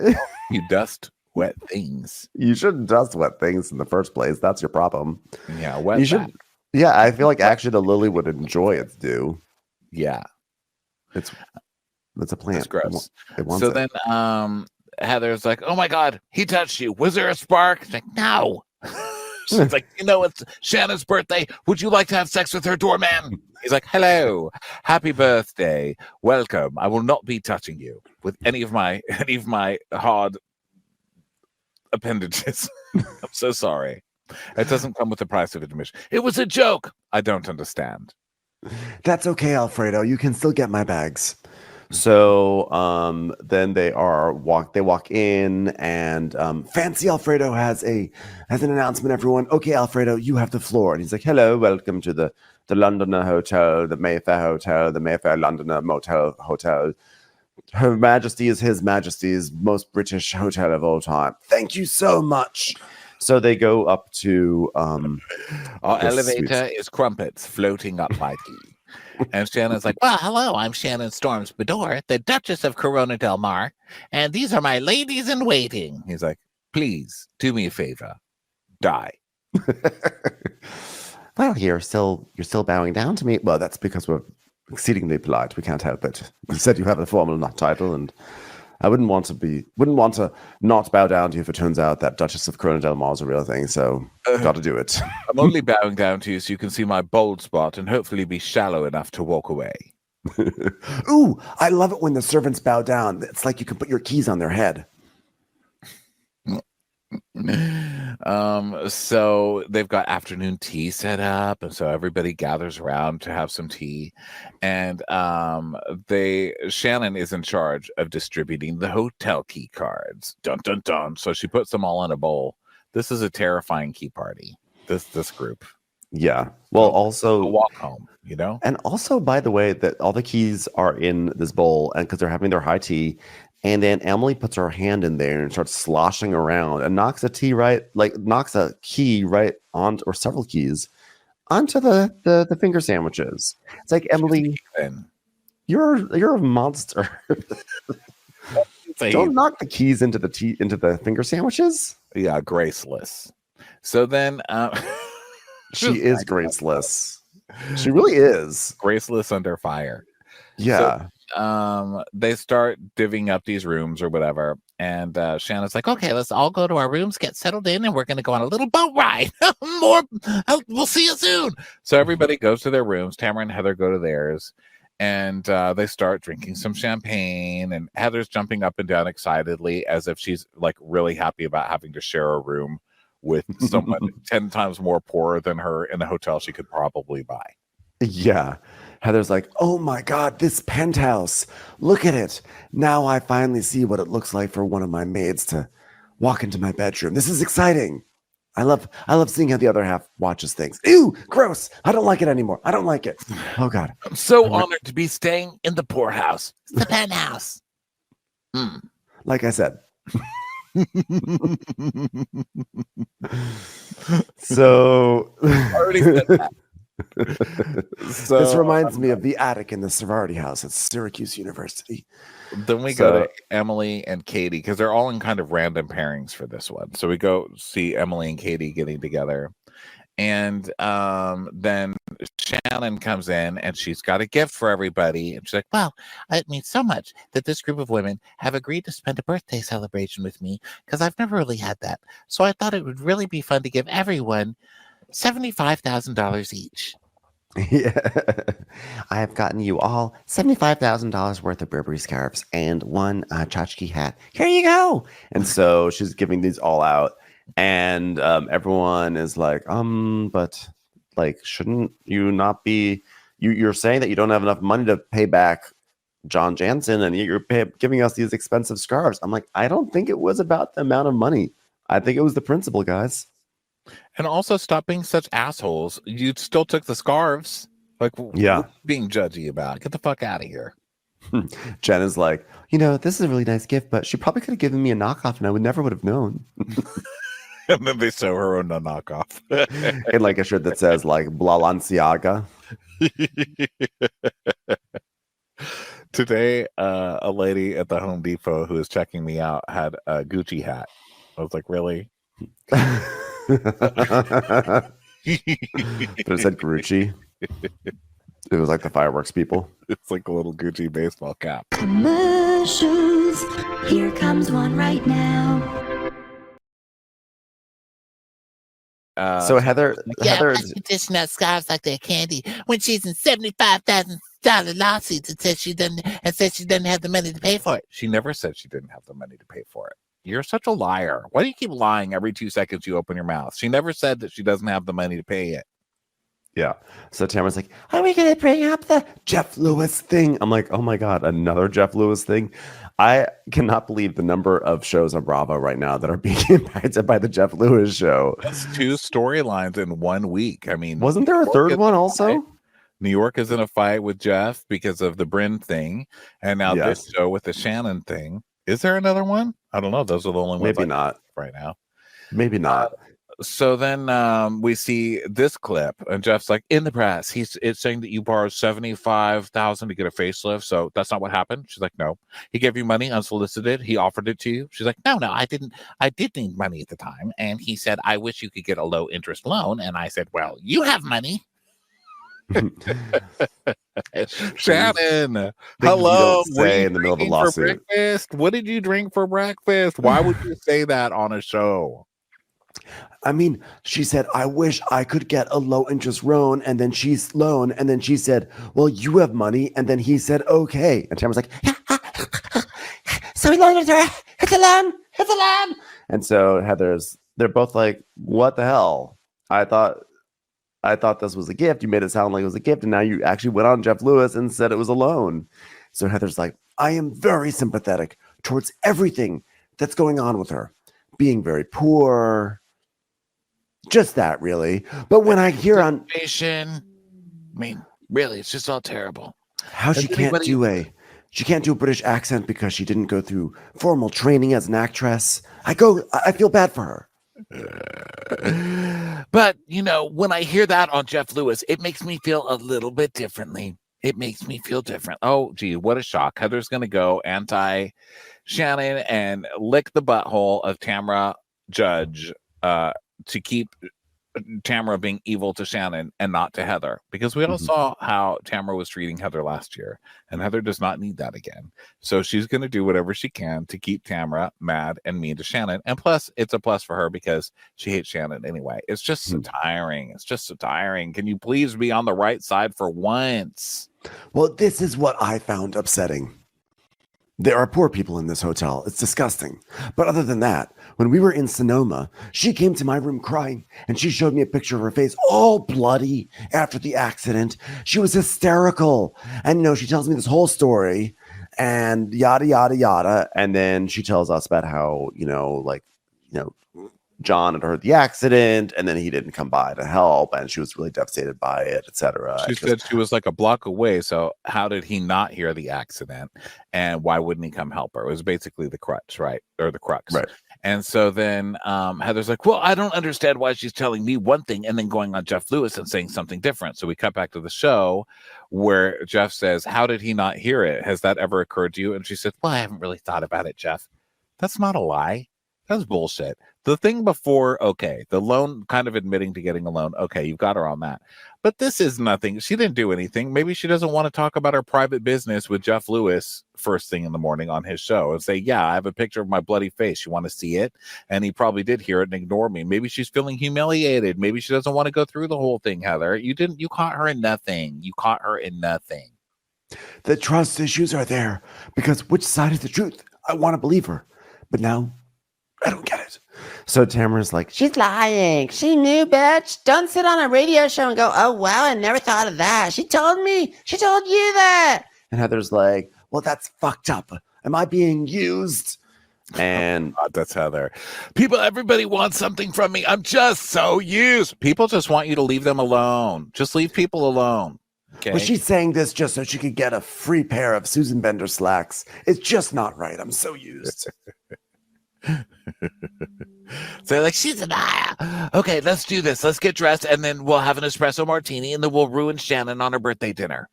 You dust wet things. You shouldn't dust wet things in the first place. That's your problem. Yeah, wet. You should. Yeah, I feel like actually the lily would enjoy its dew. Yeah, It's a plant. it's gross. It wants So it. then Heather's like, oh my God, he touched you. Was there a spark? She's like, no. She's like, you know, it's Shannon's birthday. Would you like to have sex with her, doorman? He's like, hello, happy birthday. Welcome. I will not be touching you with any of my hard appendages. I'm so sorry. It doesn't come with the price of admission. It was a joke. I don't understand. That's okay, Alfredo. You can still get my bags. So then they walk in, and fancy Alfredo has an announcement, everyone. Okay, Alfredo, you have the floor. And he's like, hello, welcome to the Londoner Hotel, the Mayfair Londoner Motel Hotel. Her Majesty is His Majesty's most British hotel of all time. Thank you so much. So they go up to Our the elevator is crumpets floating up my key. And Shannon's like, Well, hello, I'm Shannon Storms Bedore, the Duchess of Corona Del Mar, and these are my ladies in waiting. he's like, please do me a favor, die. well, you're still bowing down to me. Well, that's because we're exceedingly polite. We can't help it. You said you have a formal title, and I wouldn't want to not bow down to you if it turns out that Duchess of Corona Del Mar is a real thing. So got to do it. I'm only bowing down to you so you can see my bald spot and hopefully be shallow enough to walk away. Ooh, I love it when the servants bow down. It's like you can put your keys on their head. So they've got afternoon tea set up, and so everybody gathers around to have some tea. And Shannon is in charge of distributing the hotel key cards. Dun dun dun. So she puts them all in a bowl. This is a terrifying key party. This group. Yeah. Well, A also walk home, you know? And also, by the way, that all the keys are in this bowl, and because they're having their high tea, and then Emily puts her hand in there and starts sloshing around and knocks a key right on, or several keys onto the finger sandwiches. It's like, Emily, And you're a monster. Don't knock the keys into the finger sandwiches. yeah, graceless. So then She is graceless. She really is. graceless under fire. Yeah. They start divvying up these rooms or whatever, and Shannon's like, okay, let's all go to our rooms, get settled in, and we're gonna go on a little boat ride. We'll see you soon. So everybody goes to their rooms. Tamara and Heather go to theirs, and they start drinking some champagne, and Heather's jumping up and down excitedly as if she's like really happy about having to share a room with someone 10 times more poorer than her in a hotel she could probably buy. Yeah. Heather's like, oh my God, this penthouse. Look at it. Now I finally see what it looks like for one of my maids to walk into my bedroom. This is exciting. I love seeing how the other half watches things. Ew, gross. I don't like it anymore. I don't like it. Oh God. I'm so honored to be staying in the poorhouse. The penthouse. Like I said. So Already said that. So this reminds me of the attic in the sorority house at Syracuse University. then we go to Emily and Katie because they're all in kind of random pairings for this one. So we go see Emily and Katie getting together, and then Shannon comes in and she's got a gift for everybody. And she's like, well, it means so much that this group of women have agreed to spend a birthday celebration with me because I've never really had that. So I thought it would really be fun to give everyone $75,000 each. Yeah. I have gotten you all $75,000 worth of Burberry scarves and one tchotchke hat. Here you go. And so she's giving these all out. And everyone is like, but like, shouldn't you not be, you're saying that you don't have enough money to pay back John Jansen and you're giving us these expensive scarves. I'm like, I don't think it was about the amount of money. I think it was the principle, guys. And also stop being such assholes. You still took the scarves. Like, yeah, what are you being judgy about? Get the fuck out of here. Jen is like, this is a really nice gift, but she probably could have given me a knockoff and I never would have known. And then they sew her own knockoff. In like a shirt that says like Blalanciaga. Today, a lady at the Home Depot who was checking me out had a Gucci hat. I was like, really? But it said Gucci. It was like the fireworks people. It's like a little Gucci baseball cap. Commercials. Here comes one right now. So Heather dishing out scarves like they're candy when she's in $75,000 lawsuits and says she doesn't have the money to pay for it. She never said she didn't have the money to pay for it. You're such a liar. Why do you keep lying every 2 seconds you open your mouth? She never said that she doesn't have the money to pay it. Yeah. So Tamara's like, are we going to bring up the Jeff Lewis thing? I'm like, oh my God, another Jeff Lewis thing. I cannot believe the number of shows on Bravo right now that are being impacted by the Jeff Lewis show. That's 2 storylines in 1 week. I mean, wasn't there a third one also? New York is in a fight with Jeff because of the Bryn thing. And now this show with the Shannon thing. Is there another one? I don't know. Those are the only ones. Maybe not right now. Maybe not. So then we see this clip, and Jeff's like, in the press, it's saying that you borrowed $75,000 to get a facelift. So that's not what happened. She's like, no, he gave you money unsolicited. He offered it to you. She's like, no, I didn't. I did need money at the time, and he said, I wish you could get a low interest loan. And I said, well, you have money. Shannon, hello. Say in the middle of a lawsuit. What did you drink for breakfast? Why would you say that on a show? I mean, she said, I wish I could get a low interest loan. And then she said, well, you have money. And then he said, okay. And Tamara's like, so he loaned her. It's a loan. And so they're both like, what the hell? I thought this was a gift. You made it sound like it was a gift. And now you actually went on Jeff Lewis and said it was a loan. So Heather's like, I am very sympathetic towards everything that's going on with her. Being very poor. Just that, really. But when I hear on... I mean, really, it's just all terrible. How she can't do a British accent because she didn't go through formal training as an actress. I feel bad for her. But, when I hear that on Jeff Lewis, it makes me feel a little bit differently. It makes me feel different. Oh, gee, what a shock. Heather's going to go anti-Shannon and lick the butthole of Tamara Judge to keep Tamara being evil to Shannon and not to Heather. Because we all saw how Tamara was treating Heather last year. And Heather does not need that again. So she's going to do whatever she can to keep Tamara mad and mean to Shannon. And plus, it's a plus for her because she hates Shannon anyway. It's just so tiring. It's just so tiring. Can you please be on the right side for once? Well, this is what I found upsetting. There are poor people in this hotel. It's disgusting. But other than that, when we were in Sonoma, she came to my room crying and she showed me a picture of her face all bloody after the accident. She was hysterical. And, she tells me this whole story and yada, yada, yada. And then she tells us about how, John had heard the accident and then he didn't come by to help and she was really devastated by it, etc. She said she was like a block away. So how did he not hear the accident and why wouldn't he come help her? It was basically the crutch, right? Or the crux. Right. And so then Heather's like, well, I don't understand why she's telling me one thing and then going on Jeff Lewis and saying something different. So we cut back to the show where Jeff says, how did he not hear it? Has that ever occurred to you? And she said, well, I haven't really thought about it, Jeff. That's not a lie. That's bullshit. The thing before, okay, the loan, kind of admitting to getting a loan. Okay, you've got her on that. But this is nothing. She didn't do anything. Maybe she doesn't want to talk about her private business with Jeff Lewis first thing in the morning on his show and say, yeah, I have a picture of my bloody face. You want to see it? And he probably did hear it and ignore me. Maybe she's feeling humiliated. Maybe she doesn't want to go through the whole thing, Heather. You caught her in nothing. You caught her in nothing. The trust issues are there because which side is the truth? I want to believe her, but now I don't get it. So Tamara's like, She's lying. She knew, bitch. Don't sit on a radio show and go, oh, wow, I never thought of that. She told me. She told you that. and Heather's like, well, that's fucked up. Am I being used? And God, that's Heather. Everybody wants something from me. I'm just so used. People just want you to leave them alone. Just leave people alone. Okay. well, she's saying this just so she could get a free pair of Susan Bender slacks. It's just not right. I'm so used. So like, she's a liar. Okay, let's do this. Let's get dressed, and then we'll have an espresso martini, and then we'll ruin Shannon on her birthday dinner.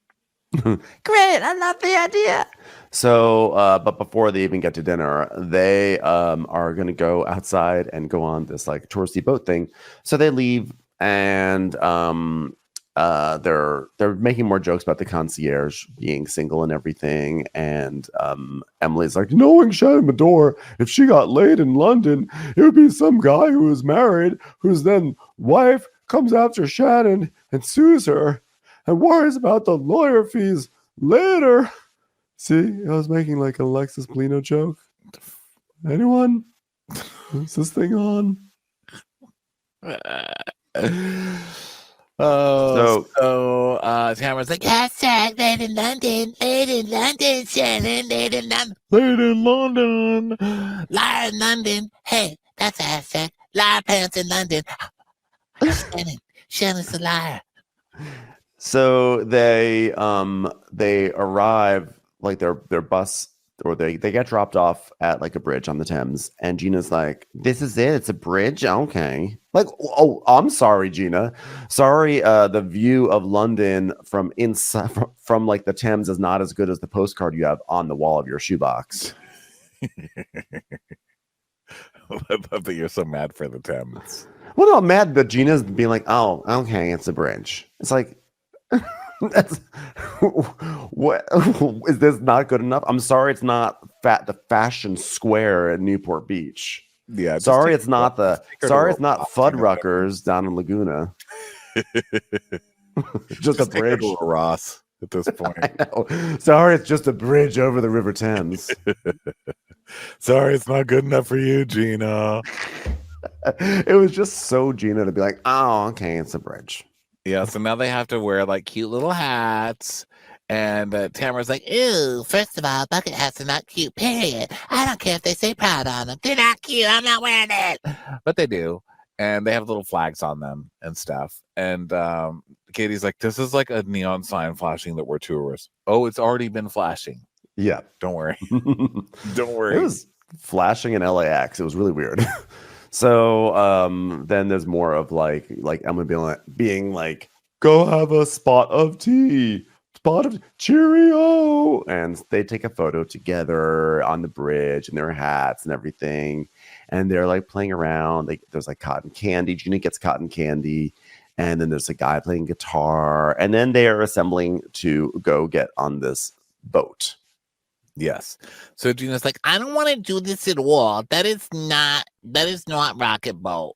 Great. I love the idea. So, but before they even get to dinner, they are going to go outside and go on this like touristy boat thing. So they leave, and they're making more jokes about the concierge being single and everything. And Emily's like, knowing Shannon Medore, if she got laid in London, it would be some guy who is married, whose then wife comes after Shannon and sues her and worries about the lawyer fees later. See, I was making like an Alexis Polino joke. Anyone? Is this thing on? So Tamara's like, Hashtag made in London, Shannon, made in London, late in London. liar in London. Hey, that's a hashtag. Liar pants in London. Shannon's a liar. So they arrive, like their bus, or they get dropped off at like a bridge on the Thames, and Gina's like, this is it, it's a bridge, okay. Like, oh, I'm sorry, Gina, sorry, the view of London from inside from like the Thames is not as good as the postcard you have on the wall of your shoebox. I love that you're so mad for the Thames. Well, no, I'm mad that Gina's being like, oh, okay, it's a bridge. It's like, that's what is this not good enough? I'm sorry, it's not the fashion square at Newport Beach. Yeah, sorry, it's not Fuddruckers down in Laguna. Just a bridge, Ross. At this point, I know. Sorry, it's just a bridge over the River Thames. Sorry, it's not good enough for you, Gina. It was just so Gina to be like, oh, okay, it's a bridge. Yeah, so now they have to wear like cute little hats, and Tamara's like, Ew, first of all, bucket hats are not cute, period. I don't care if they say proud on them. They're not cute. I'm not wearing it. but they do, and they have little flags on them and stuff. And Katie's like, this is like a neon sign flashing that we're tourists. Oh, it's already been flashing. Yeah, don't worry. Don't worry. It was flashing in LAX. It was really weird. So then there's more of like Emily being like, go have a spot of Cheerio, and they take a photo together on the bridge in their hats and everything, and they're like playing around. There's like cotton candy. Gina gets cotton candy, and then there's a guy playing guitar, and then they are assembling to go get on this boat. Yes. So Gina's like, I don't want to do this at all. That is not rocket boat.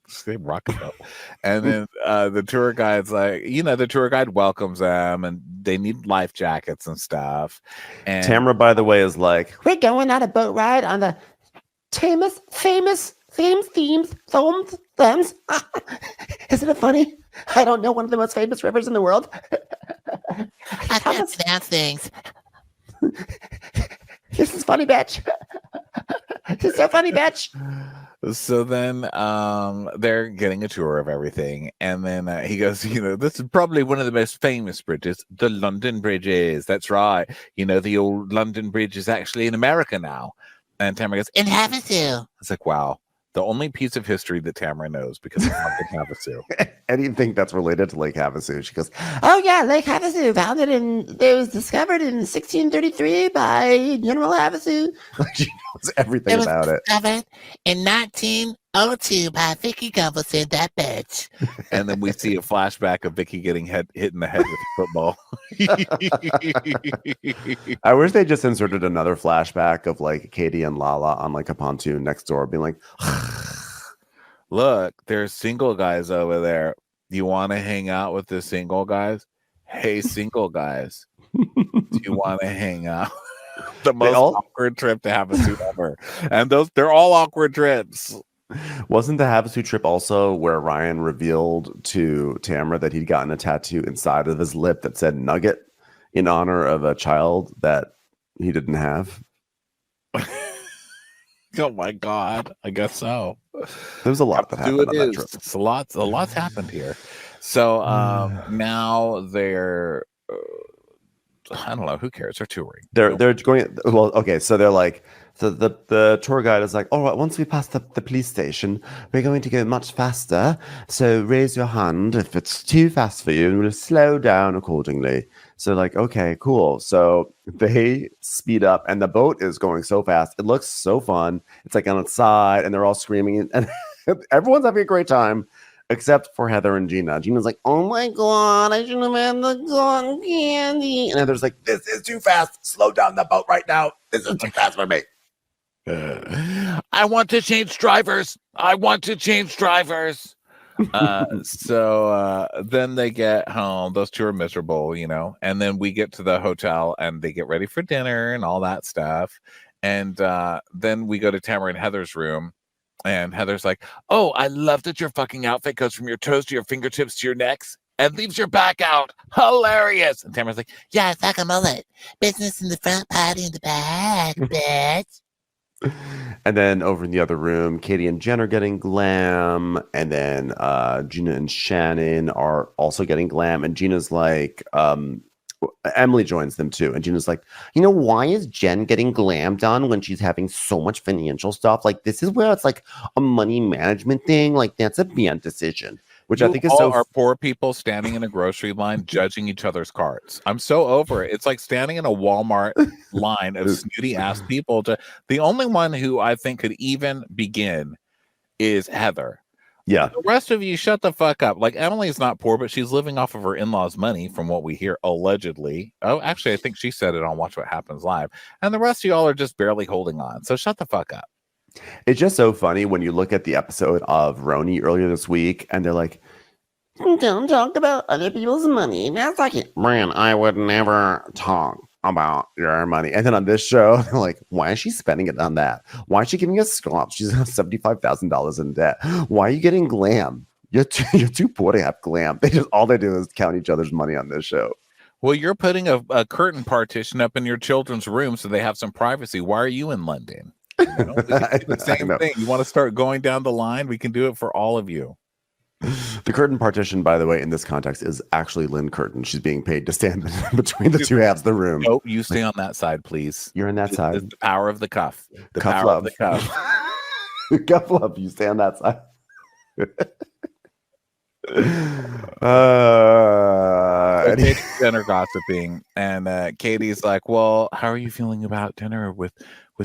Say rocket boat. And then the tour guide's like, the tour guide welcomes them, and they need life jackets and stuff. And Tamara, by the way, is like, we're going on a boat ride on the famous themes. Isn't it funny? I don't know one of the most famous rivers in the world. I can't stand things. This is funny, bitch. This is so funny, bitch. So then they're getting a tour of everything, and then he goes, this is probably one of the most famous bridges, the London Bridge is. That's right. The old London Bridge is actually in America now. And Tamara goes, In Havasu. It's like, wow, The only piece of history that Tamara knows because of fucking Havasu. Anything that's related to Lake Havasu, she goes, Oh yeah, Lake Havasu, it was discovered in 1633 by General Havasu. like she knows everything It was about it. discovered in 1902 by Vicky Gunvalson, that bitch. And then we see a flashback of Vicky getting hit in the head with a football. I wish they just inserted another flashback of like Katie and Lala on like a pontoon next door, being like, Look, there's single guys over there. Do you want to hang out with the single guys? Hey, single guys, do you want to hang out? The most awkward trip to have a suit ever. And they're all awkward trips. Wasn't the Havasu trip also where Ryan revealed to Tamara that he'd gotten a tattoo inside of his lip that said Nugget in honor of a child that he didn't have? Oh my God, I guess so. There's a lot that happened on that trip. It's a lot's happened here. So now they're I don't know, who cares? They're touring. They're going, well, okay, so they're like, so the tour guide is like, all right, once we pass the police station, we're going to go much faster. So raise your hand if it's too fast for you, and we'll slow down accordingly. So like, okay, cool. So they speed up, and the boat is going so fast. It looks so fun. It's like on its side, and they're all screaming, and everyone's having a great time, except for Heather and Gina. Gina's like, oh my God, I shouldn't have had the cotton candy. And Heather's like, this is too fast. Slow down the boat right now. This is too fast for me. I want to change drivers. So then they get home. Those two are miserable, you know. And then we get to the hotel and they get ready for dinner and all that stuff. And then we go to Tamara and Heather's room. And Heather's like, oh, I love that your fucking outfit goes from your toes to your fingertips to your necks and leaves your back out. Hilarious. And Tamara's like, Yeah, it's like a mullet. Business in the front, party in the back, bitch. And then over in the other room, Katie and Jen are getting glam. And then Gina and Shannon are also getting glam. And Gina's like, Emily joins them too. And Gina's like, you know, why is Jen getting glammed on when she's having so much financial stuff? Like, this is where it's like a money management thing. Like, that's a band decision. Which I think is so. Are poor people standing in a grocery line judging each other's carts. I'm so over it. It's like standing in a Walmart line of snooty ass people. The only one who I think could even begin is Heather. Yeah. The rest of you, shut the fuck up. Like, Emily's not poor, but she's living off of her in-laws' money, from what we hear, allegedly. Oh, actually, I think she said it on Watch What Happens Live. And the rest of y'all are just barely holding on. So shut the fuck up. It's just so funny when you look at the episode of Roni earlier this week, and they're like, Don't talk about other people's money. That's like it. Brian, I would never talk about your money. And then on this show, they're like, why is she spending it on that? Why is she giving us scalp? She's $75,000 in debt. Why are you getting glam? You're too poor to have glam. All they do is count each other's money on this show. Well, you're putting a curtain partition up in your children's room so they have some privacy. Why are you in London? You know, we can do the same thing. You want to start going down the line? We can do it for all of you. The curtain partition, by the way, in this context, is actually Lynn Curtin. She's being paid to stand between the two halves of the room. Nope, you stay on that side, please. You're on that side. The power of the cuff. The cuff power love. of the cuff. Cuff love. You stay on that side. Dinner gossiping, and Katie's like, well, how are you feeling about dinner with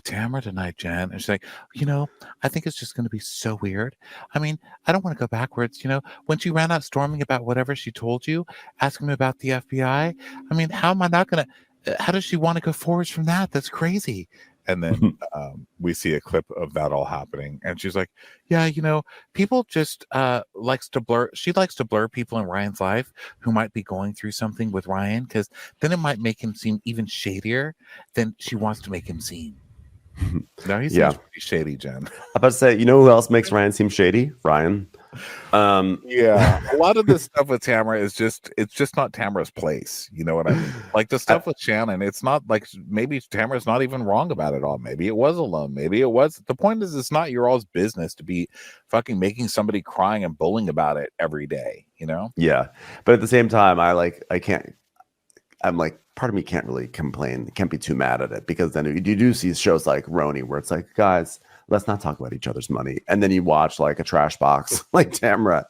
Tamara tonight, Jen? And she's like, you know, I think it's just going to be so weird. I mean, I don't want to go backwards. You know, when she ran out storming about whatever she told you, asking me about the FBI, I mean, how am I not going to, how does she want to go forwards from that? That's crazy. And then we see a clip of that all happening. And she's like, yeah, you know, people just she likes to blur people in Ryan's life who might be going through something with Ryan, because then it might make him seem even shadier than she wants to make him seem. No, he seems pretty shady, Jen. I'm about to say, you know who else makes Ryan seem shady? Ryan. Yeah, a lot of this stuff with Tamara is it's just not Tamara's place. You know what I mean? Like the stuff with Shannon, it's not like, maybe Tamara's not even wrong about it all. Maybe it was alone. Maybe it was. The point is, it's not your all's business to be fucking making somebody crying and bullying about it every day. You know? Yeah, but at the same time, I I'm like, part of me can't really complain, can't be too mad at it, because then you do see shows like Roni where it's like, guys, let's not talk about each other's money. And then you watch like a trash box like Tamra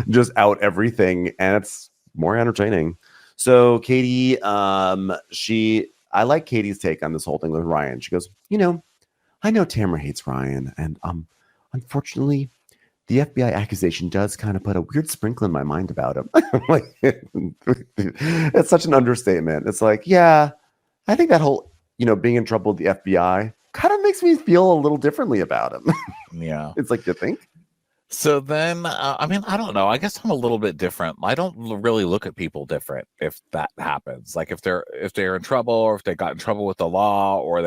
just out everything, and it's more entertaining. So Katie, I like Katie's take on this whole thing with Ryan. She goes, I know Tamra hates Ryan, and unfortunately, the FBI accusation does kind of put a weird sprinkle in my mind about him. Like, it's such an understatement. It's like, yeah, I think that whole, being in trouble with the FBI kind of makes me feel a little differently about him. Yeah. It's like, you think? So then, I don't know. I guess I'm a little bit different. I don't really look at people different if that happens. Like if they're in trouble, or if they got in trouble with the law, or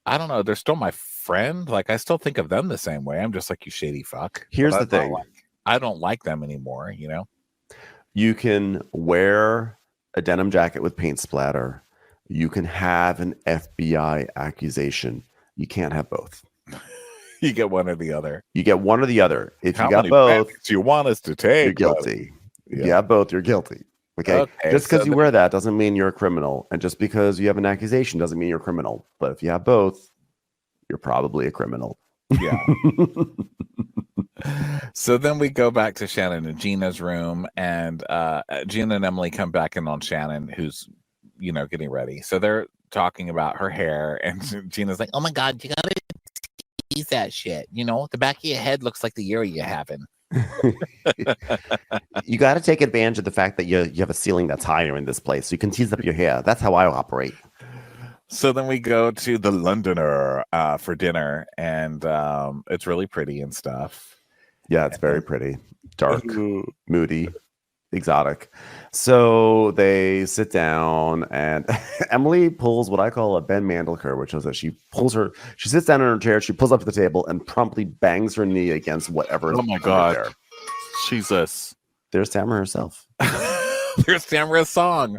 I don't know, they're still my friend. Like I still think of them the same way. I'm just like, you shady fuck. Here's the thing. I don't like them anymore, You can wear a denim jacket with paint splatter. You can have an FBI accusation. You can't have both. You get one or the other. You get one or the other. If How you got many both, do you want us to take? you're guilty. Yeah. You got both, you're guilty. Okay. Just because you so wear that doesn't mean you're a criminal. And just because you have an accusation doesn't mean you're a criminal. But if you have both, you're probably a criminal. Yeah. So then we go back to Shannon and Gina's room, and Gina and Emily come back in on Shannon, who's, getting ready. So they're talking about her hair, and Gina's like, Oh my God, you gotta tease that shit. The back of your head looks like the year you're having. You got to take advantage of the fact that you have a ceiling that's higher in this place, so you can tease up your hair. That's how I operate. So then we go to the Londoner for dinner, and it's really pretty and stuff. Yeah, it's very pretty, dark, moody, exotic. So they sit down, and Emily pulls what I call a Ben Mandelker, which is that she sits down in her chair, she pulls up to the table, and promptly bangs her knee against whatever. Oh my God. There. Jesus. There's Tamara herself. There's Tamara's song.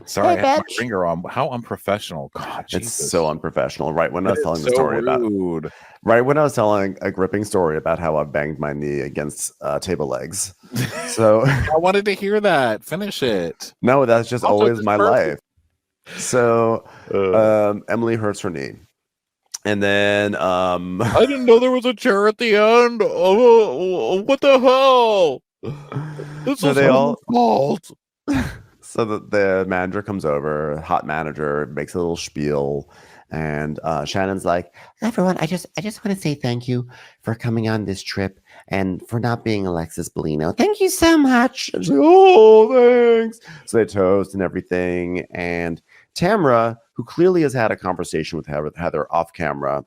Sorry, Hey, I had my bitch. finger on. How unprofessional. God, It's Jesus. so unprofessional. Right when I was It's telling the so story rude. about right when I was telling a gripping story about how I banged my knee against table legs. So I wanted to hear that. Finish it. no, that's just Also, always it's my perfect. life. So Emily hurts her knee. And then I didn't know there was a chair at the end. Oh, what the hell? This So is they all- fault. so the manager comes over, hot manager, makes a little spiel, and Shannon's like, Everyone, I just want to say thank you for coming on this trip and for not being Alexis Bellino. Thank you so much. and she's like, oh, thanks. So they toast and everything. And Tamara, who clearly has had a conversation with Heather off camera,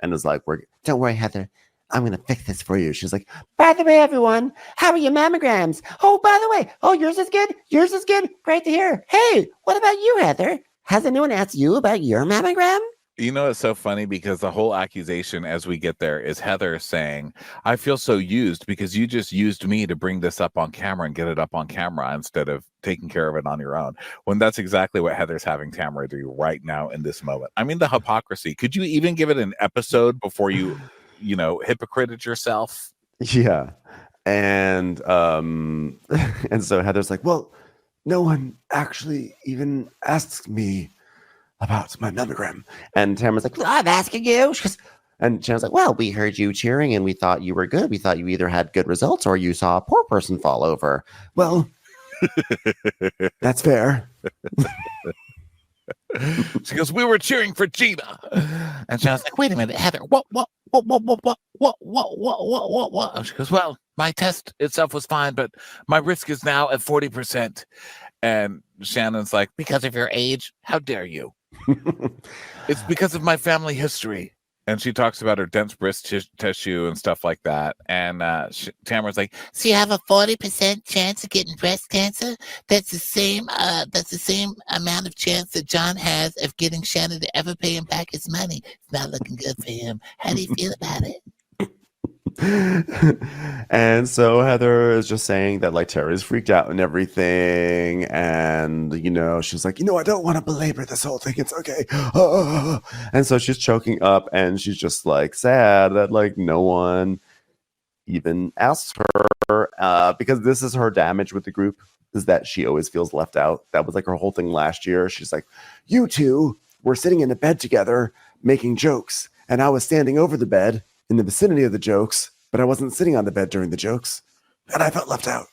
and is like, Don't worry, Heather. I'm going to fix this for you. She's like, by the way, everyone, how are your mammograms? Oh, by the way, yours is good. Yours is good. Great to hear. Hey, what about you, Heather? Has anyone asked you about your mammogram? It's so funny because the whole accusation as we get there is Heather saying, I feel so used because you just used me to bring this up on camera and get it up on camera instead of taking care of it on your own. When that's exactly what Heather's having Tamara do right now in this moment. I mean, the hypocrisy. Could you even give it an episode before you hypocrited yourself? yeah. And and so Heather's like, well, no one actually even asks me about my mammogram. And Tamara's like, I'm asking you. She goes, and Shannon's like, well, we heard you cheering and we thought you were good. We thought you either had good results or you saw a poor person fall over. well, that's fair. She goes, we were cheering for Gina. And so I was like, wait a minute, Heather, what? She goes, well, my test itself was fine, but my risk is now at 40%. And Shannon's like, Because of your age? How dare you? it's because of my family history. And she talks about her dense breast tissue and stuff like that. And Tamara's like, So you have a 40% chance of getting breast cancer? That's the same amount of chance that John has of getting Shannon to ever pay him back his money. It's not looking good for him. How do you feel about it? And so Heather is just saying that like Terry's freaked out and everything, and she's like, I don't want to belabor this whole thing, it's okay. And so she's choking up, and she's just like sad that like no one even asks her because this is her damage with the group, is that she always feels left out. That was like her whole thing last year. She's like, you two were sitting in the bed together making jokes, and I was standing over the bed in the vicinity of the jokes, but I wasn't sitting on the bed during the jokes, and I felt left out.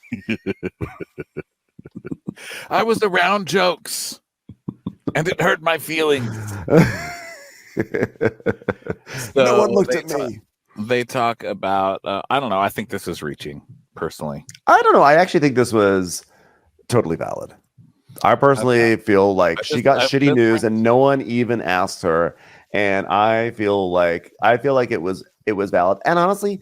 I was around jokes, and it hurt my feelings. No one looked at me. They talk about, I don't know. I think this is reaching, personally. I don't know. I actually think this was totally valid. I personally feel like she got shitty news and no one even asked her. And I feel like it was valid. And honestly,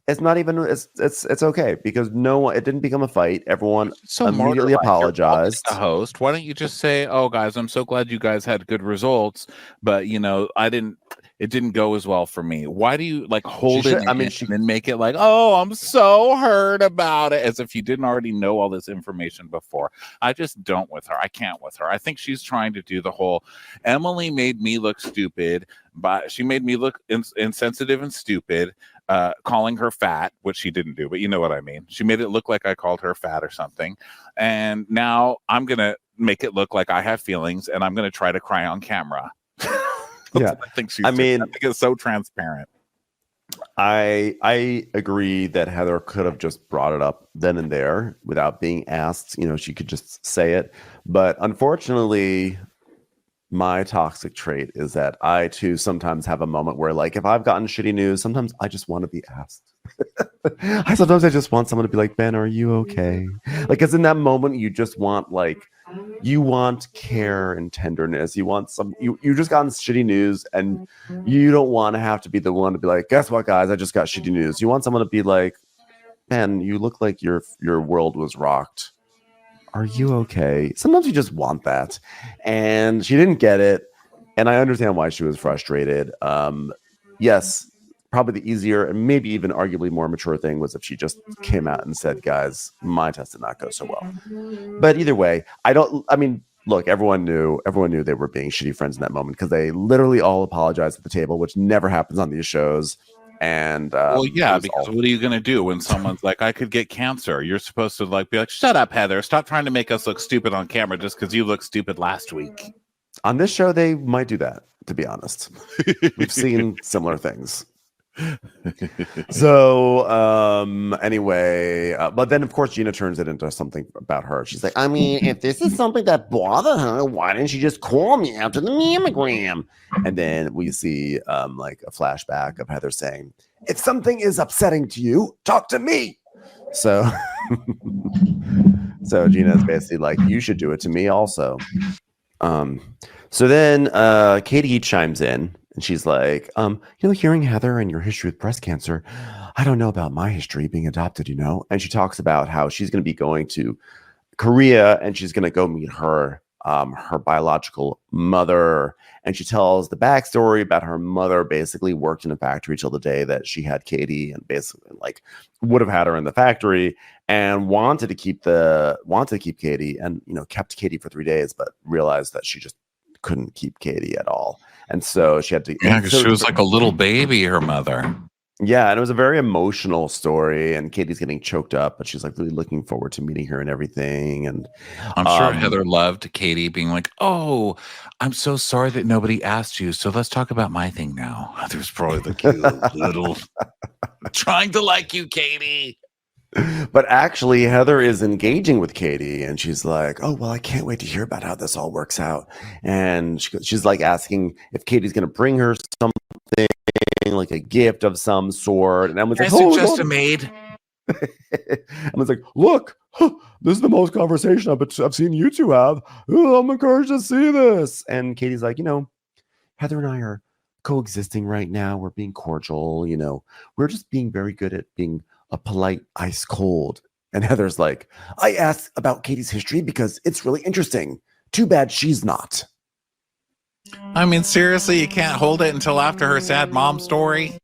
it's not even it's okay because it didn't become a fight. Everyone immediately apologized. The host, why don't you just say, "Oh, guys, I'm so glad you guys had good results, but it didn't go as well for me." Why do you hold it and make it like, "Oh, I'm so hurt about it," as if you didn't already know all this information before? I just don't with her. I can't with her. I think she's trying to do the whole Emily made me look stupid, but she made me look insensitive and stupid. Calling her fat, which she didn't do, but you know what I mean. She made it look like I called her fat or something. And now I'm going to make it look like I have feelings and I'm going to try to cry on camera. Yeah. I think it's so transparent. I agree that Heather could have just brought it up then and there without being asked. She could just say it. But unfortunately, my toxic trait is that I too sometimes have a moment where, if I've gotten shitty news, sometimes I just want to be asked. Sometimes I just want someone to be like, Ben, are you okay? Because in that moment, you just want you want care and tenderness. You want you just gotten shitty news, and you don't want to have to be the one to be like, guess what, guys? I just got shitty news. You want someone to be like, Ben, you look like your world was rocked. Are you okay? Sometimes you just want that. And she didn't get it. And I understand why she was frustrated. Yes, probably the easier and maybe even arguably more mature thing was if she just came out and said, guys, my test did not go so well. But either way, look, everyone knew they were being shitty friends in that moment because they literally all apologized at the table, which never happens on these shows. And because what are you going to do when someone's like, I could get cancer? You're supposed to be like, shut up, Heather. Stop trying to make us look stupid on camera just because you look stupid last week. On this show, they might do that, to be honest. We've seen similar things. So anyway, but then of course Gina turns it into something about her. She's like, if this is something that bothered her, why didn't she just call me after the mammogram? And then we see a flashback of Heather saying, if something is upsetting to you, talk to me. So Gina's basically like, you should do it to me also. So then Katie chimes in. And she's like, hearing Heather and your history with breast cancer, I don't know about my history being adopted, And she talks about how she's going to be going to Korea and she's going to go meet her biological mother. And she tells the backstory about her mother basically worked in a factory till the day that she had Katie and basically would have had her in the factory and wanted to keep Katie and, kept Katie for 3 days, but realized that she just couldn't keep Katie at all. And so she had to. Yeah, because she was like a little baby, her mother. Yeah, and it was a very emotional story. And Katie's getting choked up, but she's really looking forward to meeting her and everything. And I'm sure Heather loved Katie being like, "Oh, I'm so sorry that nobody asked you. So let's talk about my thing now." There's probably the cute little trying to like you, Katie. But actually, Heather is engaging with Katie, and she's like, "Oh, well, I can't wait to hear about how this all works out." And she's asking if Katie's going to bring her something, like a gift of some sort. And Emma's like, "Oh, just a maid." Emma's like, "Look, this is the most conversation I've seen you two have. I'm encouraged to see this." And Katie's like, Heather and I are coexisting right now. We're being cordial. We're just being very good at being a polite ice cold. And Heather's like, I asked about Katie's history because it's really interesting. Too bad she's not. Seriously, you can't hold it until after her sad mom story.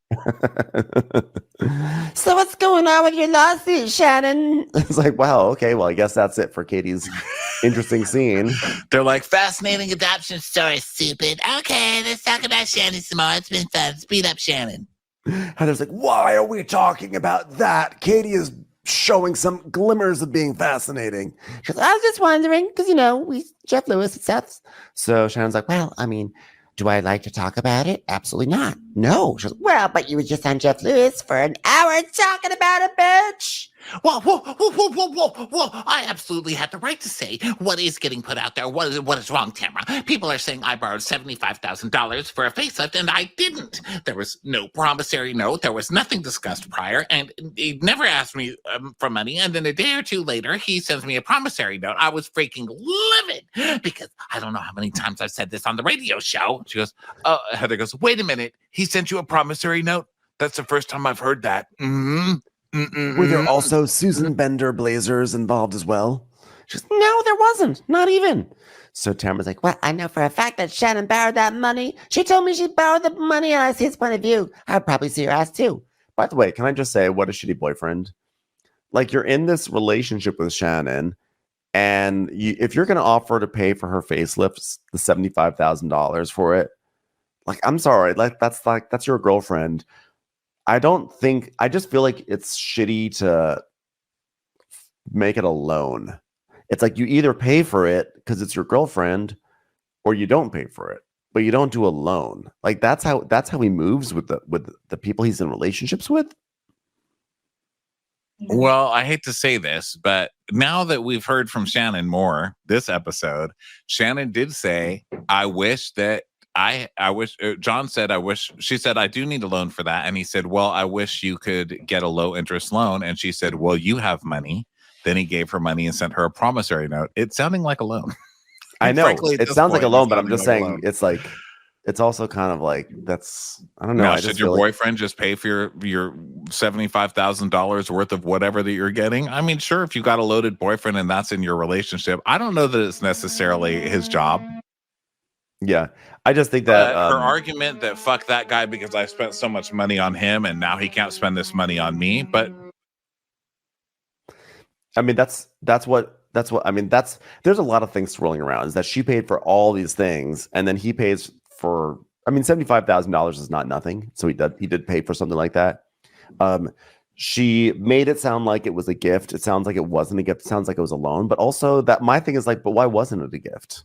So what's going on with your lawsuit, Shannon? It's like, wow, okay, well, I guess that's it for Katie's interesting scene. They're like, Fascinating adoption story, stupid. Okay, let's talk about Shannon some more. It's been fun. Speed up, Shannon. Heather's like, why are we talking about that? Katie is showing some glimmers of being fascinating. She goes, I was just wondering, because, Jeff Lewis and stuff. So Shannon's like, well, I mean, do I like to talk about it? Absolutely not. No. She goes, well, but you were just on Jeff Lewis for an hour talking about it, bitch. Whoa, whoa, whoa, whoa, whoa, whoa, whoa. I absolutely had the right to say what is getting put out there. What is wrong, Tamara? People are saying I borrowed $75,000 for a facelift, and I didn't. There was no promissory note. There was nothing discussed prior, and he never asked me for money. And then a day or two later, he sends me a promissory note. I was freaking livid because I don't know how many times I've said this on the radio show. She goes, Heather goes, wait a minute. He sent you a promissory note? That's the first time I've heard that. Mm-hmm. Were there also Susan Bender blazers involved as well? She goes, no, there wasn't. Not even. So Tamara's like, well, I know for a fact that Shannon borrowed that money. She told me she borrowed the money, and I see his point of view. I'd probably see her ass too. By the way, can I just say, what a shitty boyfriend. Like, you're in this relationship with Shannon, and if you're going to offer to pay for her facelift, the $75,000 for it, like, I'm sorry, that's your girlfriend. I just feel like it's shitty to make it a loan. It's like you either pay for it because it's your girlfriend, or you don't pay for it, but you don't do a loan. Like that's how he moves with the people he's in relationships with. Well, I hate to say this, but now that we've heard from Shannon more this episode, Shannon did say, I wish that John said, she said, I do need a loan for that. And he said, well, I wish you could get a low interest loan. And she said, well, you have money. Then he gave her money and sent her a promissory note. It's sounding like a loan. I know. Frankly, it sounds like a loan, but I'm just saying it's like, it's also kind of like, I don't know. Now, should your boyfriend just pay for your $75,000 worth of whatever that you're getting? I mean, sure, if you got a loaded boyfriend and that's in your relationship, I don't know that it's necessarily his job. Yeah, I just think that her argument that fuck that guy because I spent so much money on him and now he can't spend this money on me. But I mean, that's what I mean. There's a lot of things swirling around. Is that she paid for all these things and then he pays for. I mean, $75,000 is not nothing. So he did pay for something like that. She made it sound like it was a gift. It sounds like it wasn't a gift. It sounds like it was a loan. But also that my thing is like, but why wasn't it a gift?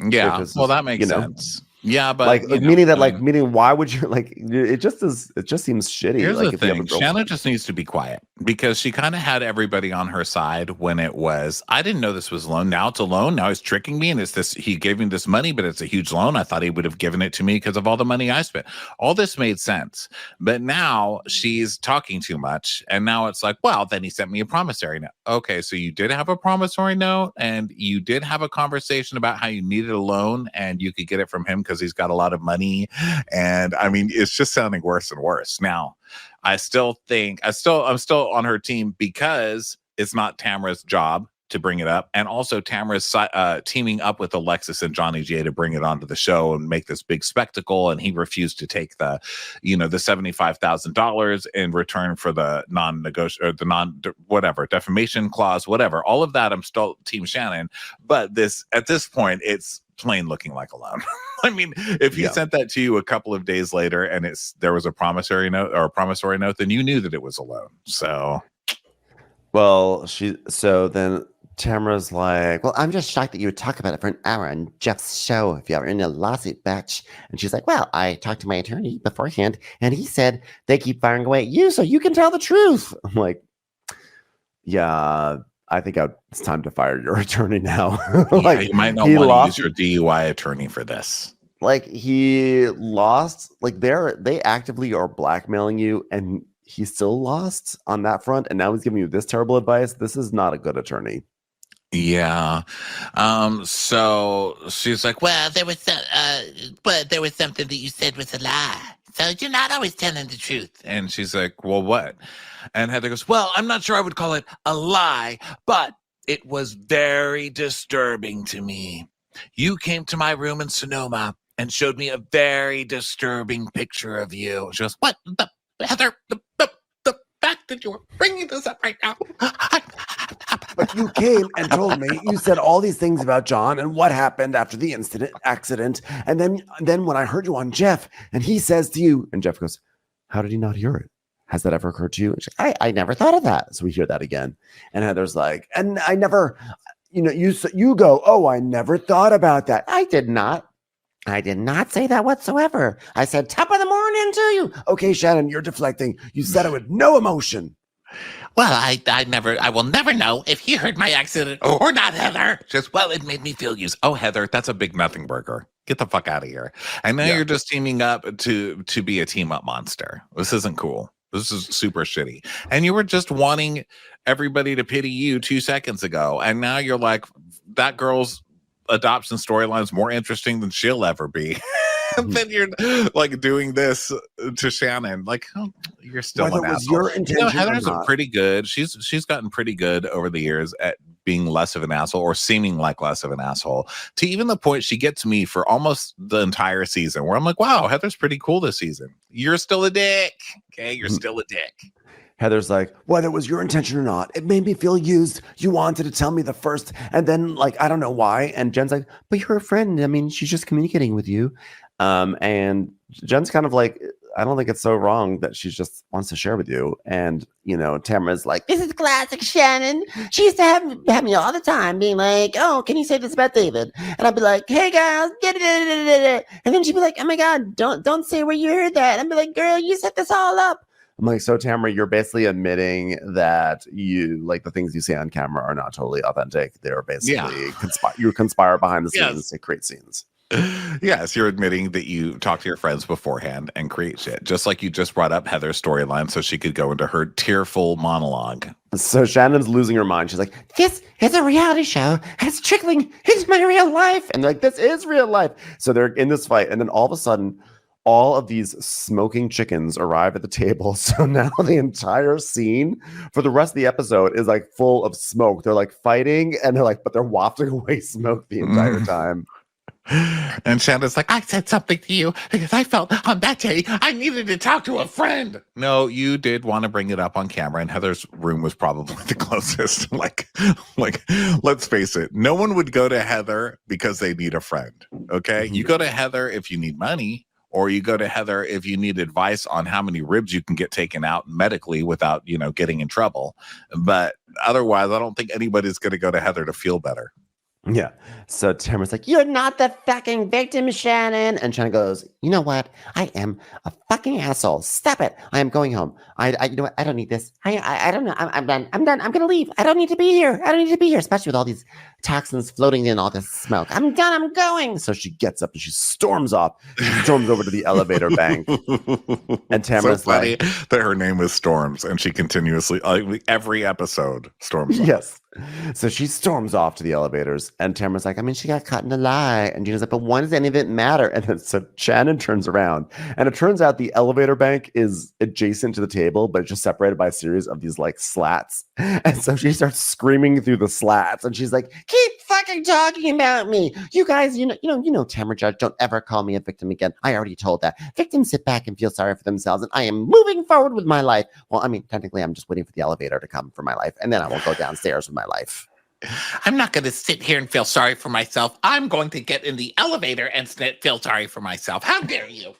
Yeah, well, that makes sense. Yeah, but meaning why would you it just seems shitty. Here's like the thing, Shannon just needs to be quiet because she kind of had everybody on her side when it was, I didn't know this was a loan. Now it's a loan. Now he's tricking me and it's this, he gave me this money, but it's a huge loan. I thought he would have given it to me because of all the money I spent. All this made sense. But now she's talking too much. And now it's like, well, then he sent me a promissory note. Okay, so you did have a promissory note and you did have a conversation about how you needed a loan and you could get it from him because he's got a lot of money. And I mean, it's just sounding worse and worse. Now, I'm still on her team because it's not Tamara's job to bring it up. And also Tamara's teaming up with Alexis and Johnny J to bring it onto the show and make this big spectacle. And he refused to take the $75,000 in return for the defamation clause, whatever. All of that, I'm still Team Shannon. But at this point, it's plain looking like a loan. I mean, if he sent that to you a couple of days later and there was a promissory note, then you knew that it was a loan. So, well, then Tamara's like, well, I'm just shocked that you would talk about it for an hour on Jeff's show if you were in a lawsuit batch. And she's like, well, I talked to my attorney beforehand and he said they keep firing away at you so you can tell the truth. I'm like, yeah, I think it's time to fire your attorney now. Like, you might not want to use your DUI attorney for this. Like he lost, like they actively are blackmailing you and he still lost on that front. And now he's giving you this terrible advice. This is not a good attorney. Yeah. So she's like, well, there was something that you said was a lie. So you're not always telling the truth. And she's like, well, what? And Heather goes, well, I'm not sure I would call it a lie, but it was very disturbing to me. You came to my room in Sonoma and showed me a very disturbing picture of you. She goes, what? Heather, the fact that you were bringing this up right now. But you came and told me, you said all these things about John and what happened after the accident. And then when I heard you on Jeff and he says to you, and Jeff goes, how did he not hear it? Has that ever occurred to you? And she's like, I never thought of that. So we hear that again. And Heather's like, and I never, you go, oh, I never thought about that. I did not say that whatsoever. I said, top of the morning to you. Okay, Shannon, you're deflecting. You said it with no emotion. Well, I will never know if he heard my accident or not, Heather. Just, well, it made me feel used. Oh, Heather, that's a big nothing burger. Get the fuck out of here. And now you're just teaming up to be a team up monster. This isn't cool. This is super shitty. And you were just wanting everybody to pity you 2 seconds ago. And now you're like, that girl's adoption storyline is more interesting than she'll ever be. And then you're like doing this to Shannon. Like, oh, you're still an asshole. Your intention Heather's pretty good. She's gotten pretty good over the years at being less of an asshole, or seeming like less of an asshole, to even the point she gets me for almost the entire season, where I'm like, wow, Heather's pretty cool this season. You're still a dick. Okay, you're still a dick. Heather's like, whether it was your intention or not, it made me feel used. You wanted to tell me the first, and then like, I don't know why. And Jen's like, but you're a friend. I mean, she's just communicating with you. And Jen's kind of like, I don't think it's so wrong that she just wants to share with you. And, Tamara's like, This is classic Shannon. She used to have me all the time being like, oh, can you say this about David? And I'd be like, hey, guys. And then she'd be like, oh, my God, don't say where you heard that. And I'd be like, girl, you set this all up. I'm like, so Tamara, you're basically admitting that you like the things you say on camera are not totally authentic. They're basically you conspire behind the scenes to create scenes. Yes, you're admitting that you talk to your friends beforehand and create shit. Just like you just brought up Heather's storyline so she could go into her tearful monologue. So Shannon's losing her mind. She's like, this is a reality show. And it's trickling into my real life. And like, this is real life. So they're in this fight. And then all of a sudden, all of these smoking chickens arrive at the table. So now the entire scene for the rest of the episode is like full of smoke. They're like fighting and but they're wafting away smoke the entire time. And Shannon's like, I said something to you because I felt on that day I needed to talk to a friend. no, you did want to bring it up on camera, and Heather's room was probably the closest. like, let's face it, no one would go to Heather because they need a friend. Okay, you go to Heather if you need money, or you go to Heather if you need advice on how many ribs you can get taken out medically without, getting in trouble. But otherwise, I don't think anybody's going to go to Heather to feel better. Yeah. So Tamara's like, You're not the fucking victim, Shannon. and Shannon goes, You know what? I am a fucking asshole. Stop it. I am going home. You know what? I don't need this. I don't know. I'm done. I'm done. I'm going to leave. I don't need to be here. Especially with all these toxins floating in all this smoke. I'm done. I'm going. So she gets up and she storms off. She storms over to the elevator bank. And Tamara's so funny like, that her name is Storms, and she continuously, every episode, storms off. Yes. So she storms off to the elevators, and Tamara's like, I mean, she got caught in a lie. And Gina's like, but why does any of it matter? And then so Shannon turns around, and it turns out the elevator bank is adjacent to the table, but it's just separated by a series of these like slats. And so she starts screaming through the slats, and she's like, Keep fucking talking about me. You guys, Tamara Judge, don't ever call me a victim again. I already told that. Victims sit back and feel sorry for themselves, and I am moving forward with my life. Well, I mean, technically, I'm just waiting for the elevator to come for my life, and then I will go downstairs with my life. I'm not going to sit here and feel sorry for myself. I'm going to get in the elevator and feel sorry for myself. How dare you?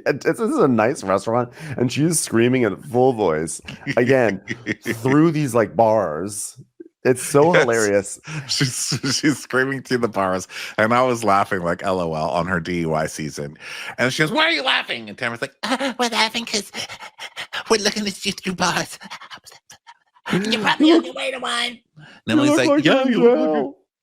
This is a nice restaurant, and she's screaming in full voice again through these like bars. It's so hilarious. She's screaming through the bars, and I was laughing like LOL on her DUI season. And she goes, "Why are you laughing?" And Tamara's like, We're laughing because we're looking at you through bars. You're probably on your way to one. and Emily's like, "Yeah,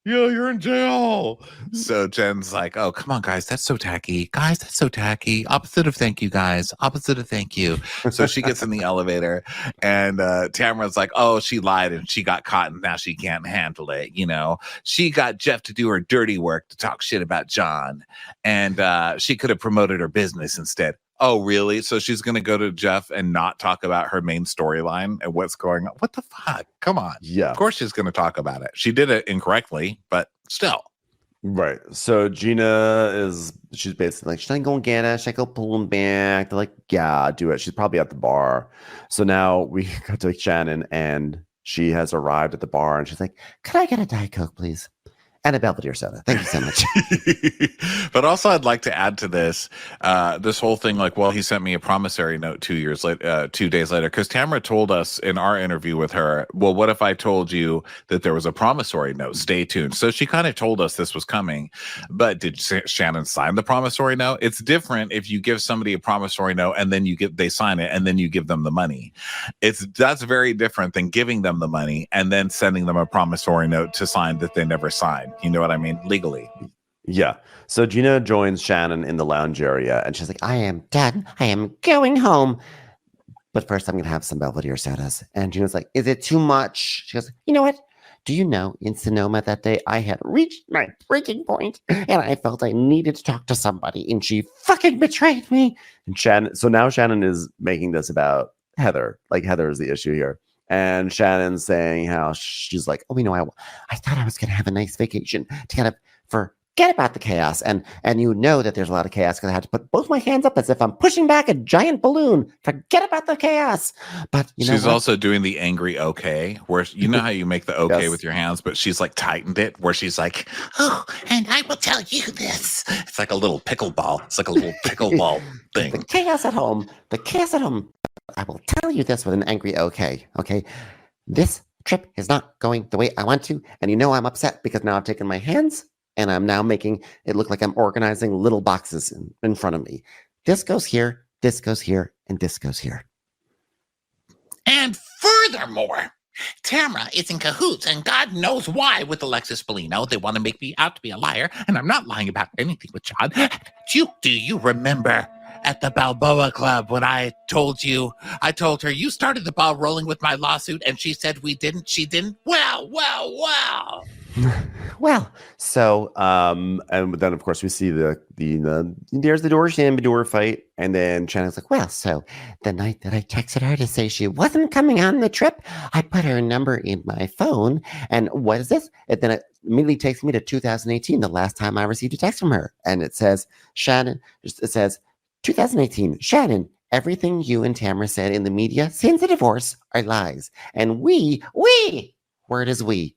you're in jail." So Jen's like, "Oh, come on, guys, that's so tacky. Guys, that's so tacky. Opposite of thank you, guys. Opposite of thank you." So she gets in the elevator, and Tamara's like, "Oh, she lied and she got caught, and now she can't handle it. She got Jeff to do her dirty work to talk shit about John, and she could have promoted her business instead." Oh, really? So she's going to go to Jeff and not talk about her main storyline and what's going on? What the fuck? Come on. Yeah. Of course she's going to talk about it. She did it incorrectly, but still. Right. So Gina she's basically like, should I go and get it? Should I go pull him back? They're like, yeah, do it. She's probably at the bar. So now we got to Shannon, and she has arrived at the bar, and she's like, Could I get a Diet Coke, please? And a Belvedere soda. Thank you so much. But also, I'd like to add to this, this whole thing. Like, well, he sent me a promissory note 2 days later, because Tamara told us in our interview with her, well, what if I told you that there was a promissory note? Stay tuned. So she kind of told us this was coming. But did Shannon sign the promissory note? It's different if you give somebody a promissory note and then they sign it and then you give them the money. That's very different than giving them the money and then sending them a promissory note to sign that they never signed. You know what I mean? Legally. Yeah. So Gina joins Shannon in the lounge area and she's like, I am done. I am going home. But first, I'm going to have some Belvedere sodas. And Gina's like, is it too much? She goes, you know what? Do you know in Sonoma that day I had reached my breaking point and I felt I needed to talk to somebody and she fucking betrayed me. And so now Shannon is making this about Heather. Like Heather is the issue here. And Shannon's saying how she's like, oh, I thought I was going to have a nice vacation to kind of forget about the chaos. And you know that there's a lot of chaos because I had to put both my hands up as if I'm pushing back a giant balloon. Forget about the chaos. But she's also doing the angry okay, where you know how you make the okay Yes. with your hands, but she's like tightened it, where she's like, Oh, and I will tell you this. it's like a little pickleball. It's like a little pickleball the thing. chaos at home. I will tell you this with an angry okay. Okay. This trip is not going the way I want to. And you know I'm upset because now I've taken my hands and I'm now making it look like I'm organizing little boxes in front of me. This goes here, this goes here, and this goes here. And furthermore, Tamara is in cahoots, and God knows why, with Alexis Bellino. They want to make me out to be a liar, and I'm not lying about anything with John. Do you remember at the Balboa Club when I told her you started the ball rolling with my lawsuit, and she said we didn't? She didn't? Well. Well, so, and then of course we see the there's the door fight. And then Shannon's like, well, so the night that I texted her to say she wasn't coming on the trip, I put her number in my phone. And what is this? And then it immediately takes me to 2018, the last time I received a text from her. And it says, 2018, Shannon, everything you and Tamara said in the media since the divorce are lies. And we, word is we,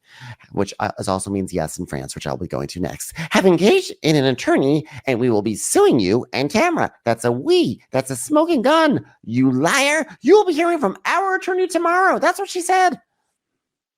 which also means yes in France, which I'll be going to next, have engaged in an attorney and we will be suing you and Tamara. That's a we. That's a smoking gun. You liar. You will be hearing from our attorney tomorrow. That's what she said.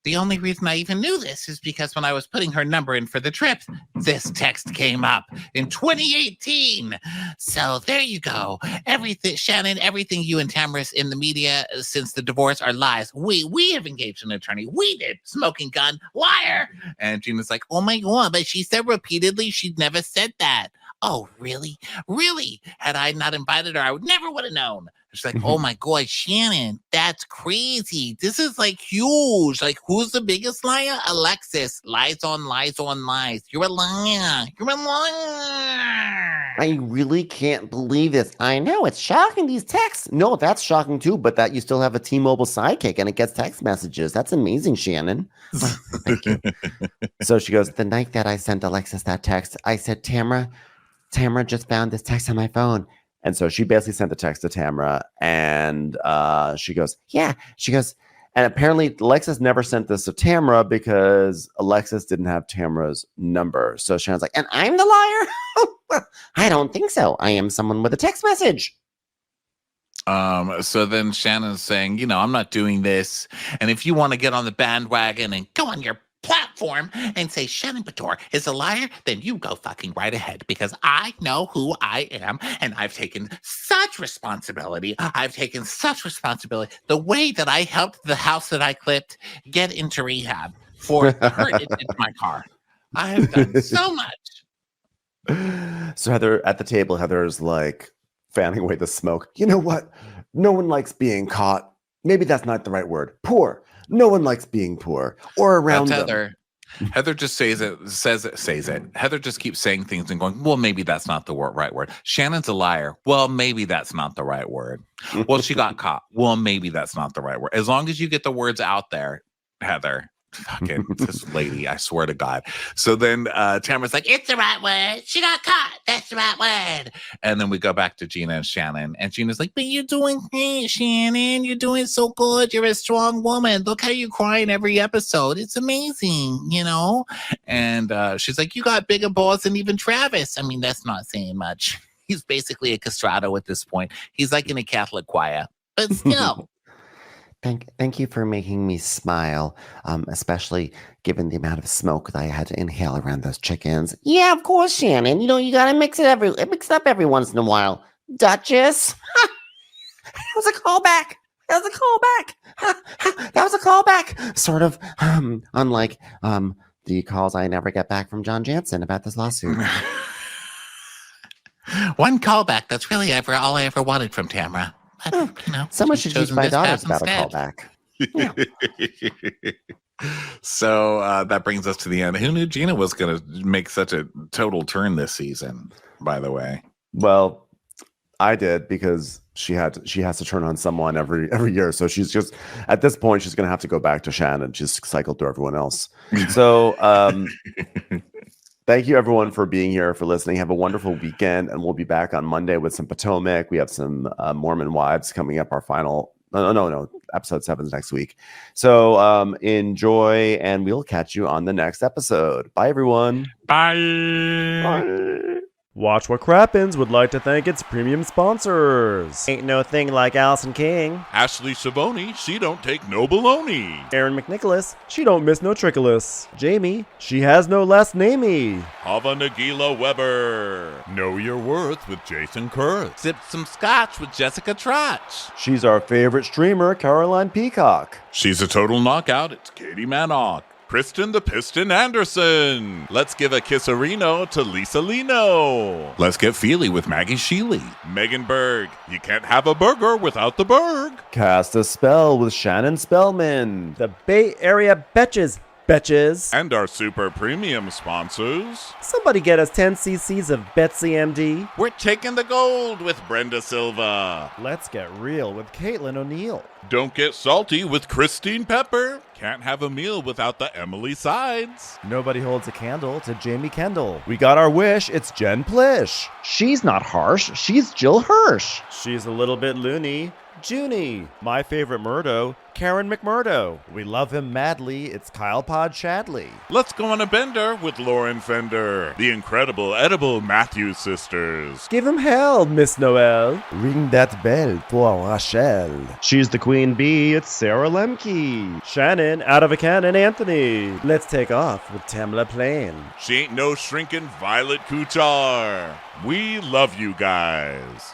The only reason I even knew this is because when I was putting her number in for the trip, this text came up in 2018. So there you go. Everything, Shannon, everything you and Tamara in the media since the divorce are lies. We have engaged an attorney. We did. Smoking gun. Liar. And Gina's like, oh my God, but she said repeatedly she'd never said that. Oh, really? Really? Had I not invited her, I would never would have known. She's like, oh my God, Shannon, that's crazy. This is like huge. Like, who's the biggest liar? Alexis. Lies on lies on lies. You're a liar. You're a liar. I really can't believe this. I know, it's shocking, these texts. No, that's shocking too, but that you still have a T-Mobile sidekick and it gets text messages. That's amazing, Shannon. Thank you. So she goes, the night that I sent Alexis that text, I said, Tamara just found this text on my phone. and so she basically sent the text to Tamara, and she goes, yeah. She goes, and apparently Alexis never sent this to Tamara because Alexis didn't have Tamara's number. So Shannon's like, and I'm the liar? I don't think so. I am someone with a text message. So then Shannon's saying, I'm not doing this. And if you want to get on the bandwagon and Go on your platform and say Shannon Bedore is a liar, then you go fucking right ahead, because I know who I am and I've taken such responsibility. The way that I helped the house that I clipped get into rehab for the hurt it did to my car. I have done so much. so Heather at the table, Heather's like fanning away the smoke. You know what? No one likes being caught. Maybe that's not the right word. Poor. No one likes being poor or around them. Heather. Heather just says it. Heather just keeps saying things and going, well, maybe that's not the right word. Shannon's a liar. Well, maybe that's not the right word. Well, she got caught. Well, maybe that's not the right word. As long as you get the words out there, Heather, Fucking this lady, I swear to God. So then Tamara's like, It's the right word. She got caught. That's the right word. and then we go back to Gina and Shannon, and Gina's like, but you're doing great, Shannon. You're doing so good. You're a strong woman. Look how you cry in every episode. It's amazing, you know? And she's like, you got bigger balls than even Travis. I mean, that's not saying much. He's basically a castrato at this point. He's like in a Catholic choir, but still. Thank you for making me smile, especially given the amount of smoke that I had to inhale around those chickens. Yeah, of course, Shannon. You know, you gotta mix it up every once in a while. Duchess. That was a callback. That was a callback. Sort of, unlike the calls I never get back from John Jansen about this lawsuit. One callback. That's really all I ever wanted from Tamara. But, Someone she's should teach chosen my this daughters path about a instead. callback. So that brings us to the end. Who knew Gina was going to make such a total turn this season, by the way? Well, I did, because she has to turn on someone every year. So she's just, at this point, she's going to have to go back to Shannon. She's cycled through everyone else. So thank you, everyone, for being here, for listening. Have a wonderful weekend, and we'll be back on Monday with some Potomac. We have some Mormon Wives coming up. Our final, no, episode 7 is next week. So enjoy, and we'll catch you on the next episode. Bye, everyone. Bye. Watch What Crappens would like to thank its premium sponsors. Ain't no thing like Allison King. Ashley Savoni, she don't take no baloney. Aaron McNicholas, she don't miss no trickolas. Jamie, she has no last namey. Hava Nagila Weber. Know Your Worth with Jason Kurth. Sip some scotch with Jessica Trotch. She's our favorite streamer, Caroline Peacock. She's a total knockout. It's Katie Manock. Kristen the Piston Anderson. Let's give a kisserino to Lisa Lino. Let's get feely with Maggie Sheely. Megan Berg. You can't have a burger without the Berg. Cast a Spell with Shannon Spellman. The Bay Area Betches. And our super premium sponsors. Somebody get us 10 cc's of Betsy MD. We're taking the gold with Brenda Silva. Let's get real with Caitlin O'Neill. Don't get salty with Christine Pepper. Can't have a meal without the Emily Sides. Nobody holds a candle to Jamie Kendall. We got our wish, it's Jen Plish. She's not harsh, she's Jill Hirsch. She's a little bit loony. Junie. My favorite Murdo, Karen McMurdo. We love him madly, it's Kyle Pod Shadley. Let's go on a bender with Lauren Fender. The incredible edible Matthews sisters. Give him hell, Miss Noel. Ring that bell for Rachel. She's the queen bee, it's Sarah Lemke. Shannon, out of a cannon, Anthony. Let's take off with Tamla Plain. She ain't no shrinking Violet Kuchar. We love you guys.